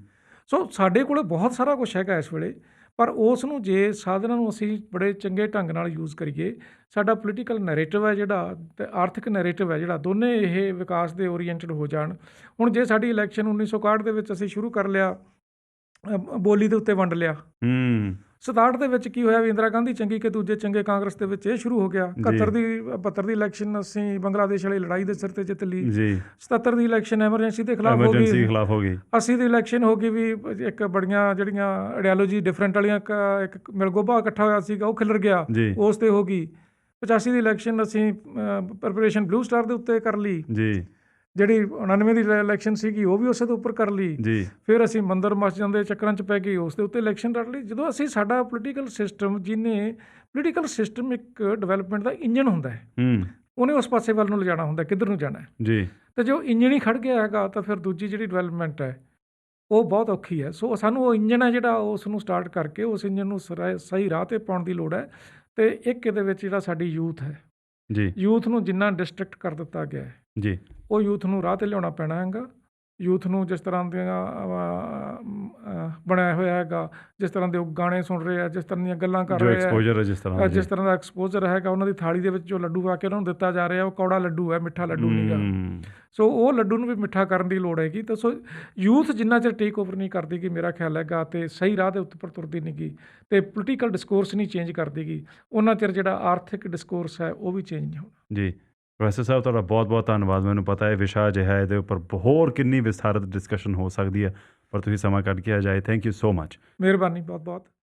ਸੋ ਸਾਡੇ ਕੋਲੇ ਬਹੁਤ ਸਾਰਾ ਕੁਛ ਹੈਗਾ ਇਸ ਵੇਲੇ, ਪਰ ਉਸ ਨੂੰ ਜੇ ਸਾਧਨਾਂ ਨੂੰ ਅਸੀਂ ਬੜੇ ਚੰਗੇ ਢੰਗ ਨਾਲ ਯੂਜ਼ ਕਰੀਏ, ਸਾਡਾ ਪੋਲੀਟੀਕਲ ਨੈਰੇਟਿਵ ਹੈ ਜਿਹੜਾ ਅਤੇ ਆਰਥਿਕ ਨੈਰੇਟਿਵ ਹੈ ਜਿਹੜਾ, ਦੋਨੇ ਇਹ ਵਿਕਾਸ ਦੇ ਓਰੀਐਂਟਡ ਹੋ ਜਾਣ। ਹੁਣ ਜੇ ਸਾਡੀ ਇਲੈਕਸ਼ਨ 1961 ਦੇ ਵਿੱਚ ਅਸੀਂ ਸ਼ੁਰੂ ਕਰ ਲਿਆ, ਬੋਲੀ ਦੇ ਉੱਤੇ ਵੰਡ ਲਿਆ। 67 ਦੇ ਵਿੱਚ ਕੀ ਹੋਇਆ ਵੀ ਇੰਦਰਾ ਗਾਂਧੀ ਚੰਗੀ ਕਿ ਦੂਜੇ ਚੰਗੇ, ਕਾਂਗਰਸ ਦੇ ਵਿੱਚ ਇਹ ਸ਼ੁਰੂ ਹੋ ਗਿਆ। 72 ਦੀ ਇਲੈਕਸ਼ਨ ਅਸੀਂ ਬੰਗਲਾਦੇਸ਼ ਵਾਲੀ ਲੜਾਈ ਦੇ ਸਿਰ 'ਤੇ ਜਿੱਤ ਲਈ। 77 ਦੀ ਇਲੈਕਸ਼ਨ ਐਮਰਜੈਂਸੀ ਦੇ ਖਿਲਾਫ ਹੋ ਗਈ। 80 ਦੀ ਇਲੈਕਸ਼ਨ ਹੋ ਗਈ ਵੀ ਇੱਕ ਬੜੀਆਂ ਜਿਹੜੀਆਂ ਆਈਡੀਓਲੋਜੀ ਡਿਫਰੈਂਟ ਵਾਲੀਆਂ, ਇੱਕ ਮਿਲਗੋਭਾ ਇਕੱਠਾ ਹੋਇਆ ਸੀਗਾ ਉਹ ਖਿਲਰ ਗਿਆ, ਉਸ 'ਤੇ ਹੋ ਗਈ। 85 ਦੀ ਇਲੈਕਸ਼ਨ ਅਸੀਂ ਪ੍ਰੈਪਰੇਸ਼ਨ ਬਲੂ ਸਟਾਰ ਦੇ ਉੱਤੇ ਕਰ ਲਈ। ਜਿਹੜੀ 99 ਦੀ ਇਲੈਕਸ਼ਨ ਸੀਗੀ ਉਹ ਵੀ ਉਸੇ ਦੇ ਉੱਪਰ ਕਰ ਲਈ। ਫਿਰ ਅਸੀਂ ਮੰਦਰ ਮਸਜਿਦਾਂ ਦੇ ਚੱਕਰਾਂ 'ਚ ਪੈ ਗਏ, ਉਸ ਦੇ ਉੱਤੇ ਇਲੈਕਸ਼ਨ ਲੜ ਲਈ। ਜਦੋਂ ਅਸੀਂ ਸਾਡਾ ਪੋਲੀਟੀਕਲ ਸਿਸਟਮ, ਜਿਹਨੇ ਪੋਲੀਟੀਕਲ ਸਿਸਟਮ ਇੱਕ ਡਿਵੈਲਪਮੈਂਟ ਦਾ ਇੰਜਨ ਹੁੰਦਾ ਹੈ, ਉਹਨੇ ਉਸ ਪਾਸੇ ਵੱਲ ਨੂੰ ਲਿਜਾਣਾ ਹੁੰਦਾ, ਕਿੱਧਰ ਨੂੰ ਜਾਣਾ ਹੈ। ਅਤੇ ਜੋ ਇੰਜਨ ਹੀ ਖੜ੍ਹ ਗਿਆ ਹੈਗਾ ਤਾਂ ਫਿਰ ਦੂਜੀ ਜਿਹੜੀ ਡਿਵੈਲਪਮੈਂਟ ਹੈ ਉਹ ਬਹੁਤ ਔਖੀ ਹੈ। ਸੋ ਸਾਨੂੰ ਉਹ ਇੰਜਨ ਹੈ ਜਿਹੜਾ ਉਸ ਨੂੰ ਸਟਾਰਟ ਕਰਕੇ ਉਸ ਇੰਜਨ ਨੂੰ ਸਹੀ ਰਾਹ 'ਤੇ ਪਾਉਣ ਦੀ ਲੋੜ ਹੈ। ਅਤੇ ਇੱਕ ਇਹਦੇ ਵਿੱਚ ਜਿਹੜਾ ਸਾਡੀ ਯੂਥ ਹੈ, ਯੂਥ ਨੂੰ ਜਿੰਨਾ ਡਿਸਟਰੈਕਟ ਕਰ ਦਿੱਤਾ ਗਿਆ ਹੈ, ਉਹ ਯੂਥ ਨੂੰ ਰਾਹ 'ਤੇ ਲਿਆਉਣਾ ਪੈਣਾ ਹੈਗਾ। ਯੂਥ ਨੂੰ ਜਿਸ ਤਰ੍ਹਾਂ ਦੀਆਂ ਬਣਾਇਆ ਹੋਇਆ ਹੈਗਾ, ਜਿਸ ਤਰ੍ਹਾਂ ਦੇ ਉਹ ਗਾਣੇ ਸੁਣ ਰਹੇ ਆ, ਜਿਸ ਤਰ੍ਹਾਂ ਦੀਆਂ ਗੱਲਾਂ ਕਰ ਰਹੇ ਆ, ਜਿਸ ਤਰ੍ਹਾਂ ਦਾ ਐਕਸਪੋਜ਼ਰ ਹੈਗਾ, ਉਹਨਾਂ ਦੀ ਥਾਲੀ ਦੇ ਵਿੱਚ ਜੋ ਲੱਡੂ ਆ ਕੇ ਉਹਨਾਂ ਨੂੰ ਦਿੱਤਾ ਜਾ ਰਿਹਾ ਉਹ ਕੌੜਾ ਲੱਡੂ ਹੈ, ਮਿੱਠਾ ਲੱਡੂ ਨਹੀਂ ਗਾ। ਸੋ ਉਹ ਲੱਡੂ ਨੂੰ ਵੀ ਮਿੱਠਾ ਕਰਨ ਦੀ ਲੋੜ ਹੈਗੀ। ਤਾਂ ਸੋ ਯੂਥ ਜਿੰਨਾ ਚਿਰ ਟੇਕ ਓਵਰ ਨਹੀਂ ਕਰਦੀ ਗੀ, ਮੇਰਾ ਖਿਆਲ ਹੈਗਾ, ਅਤੇ ਸਹੀ ਰਾਹ ਦੇ ਉੱਪਰ ਤੁਰਦੀ ਨਹੀਂ ਗੀ, ਅਤੇ ਪੋਲੀਟੀਕਲ ਡਿਸਕੋਰਸ ਨਹੀਂ ਚੇਂਜ ਕਰਦੀ ਗੀ, ਉਹਨਾਂ ਚਿਰ ਜਿਹੜਾ ਆਰਥਿਕ ਡਿਸਕੋਰਸ ਹੈ ਉਹ ਵੀ ਚੇਂਜ ਨਹੀਂ ਹੋਣਾ। ਪ੍ਰੋਫੈਸਰ ਸਾਹਿਬ, ਤੁਹਾਡਾ ਬਹੁਤ ਬਹੁਤ ਧੰਨਵਾਦ। ਮੈਨੂੰ ਪਤਾ ਹੈ ਵਿਸ਼ਾ ਅਜਿਹਾ ਹੈ, ਇਹਦੇ ਉੱਪਰ ਹੋਰ ਕਿੰਨੀ ਵਿਸਥਾਰਤ ਡਿਸਕਸ਼ਨ ਹੋ ਸਕਦੀ ਹੈ, ਪਰ ਤੁਸੀਂ ਸਮਾਂ ਕੱਢ ਕੇ ਆ ਜਾਏ। Thank you so much. ਮਿਹਰਬਾਨੀ, ਬਹੁਤ ਬਹੁਤ।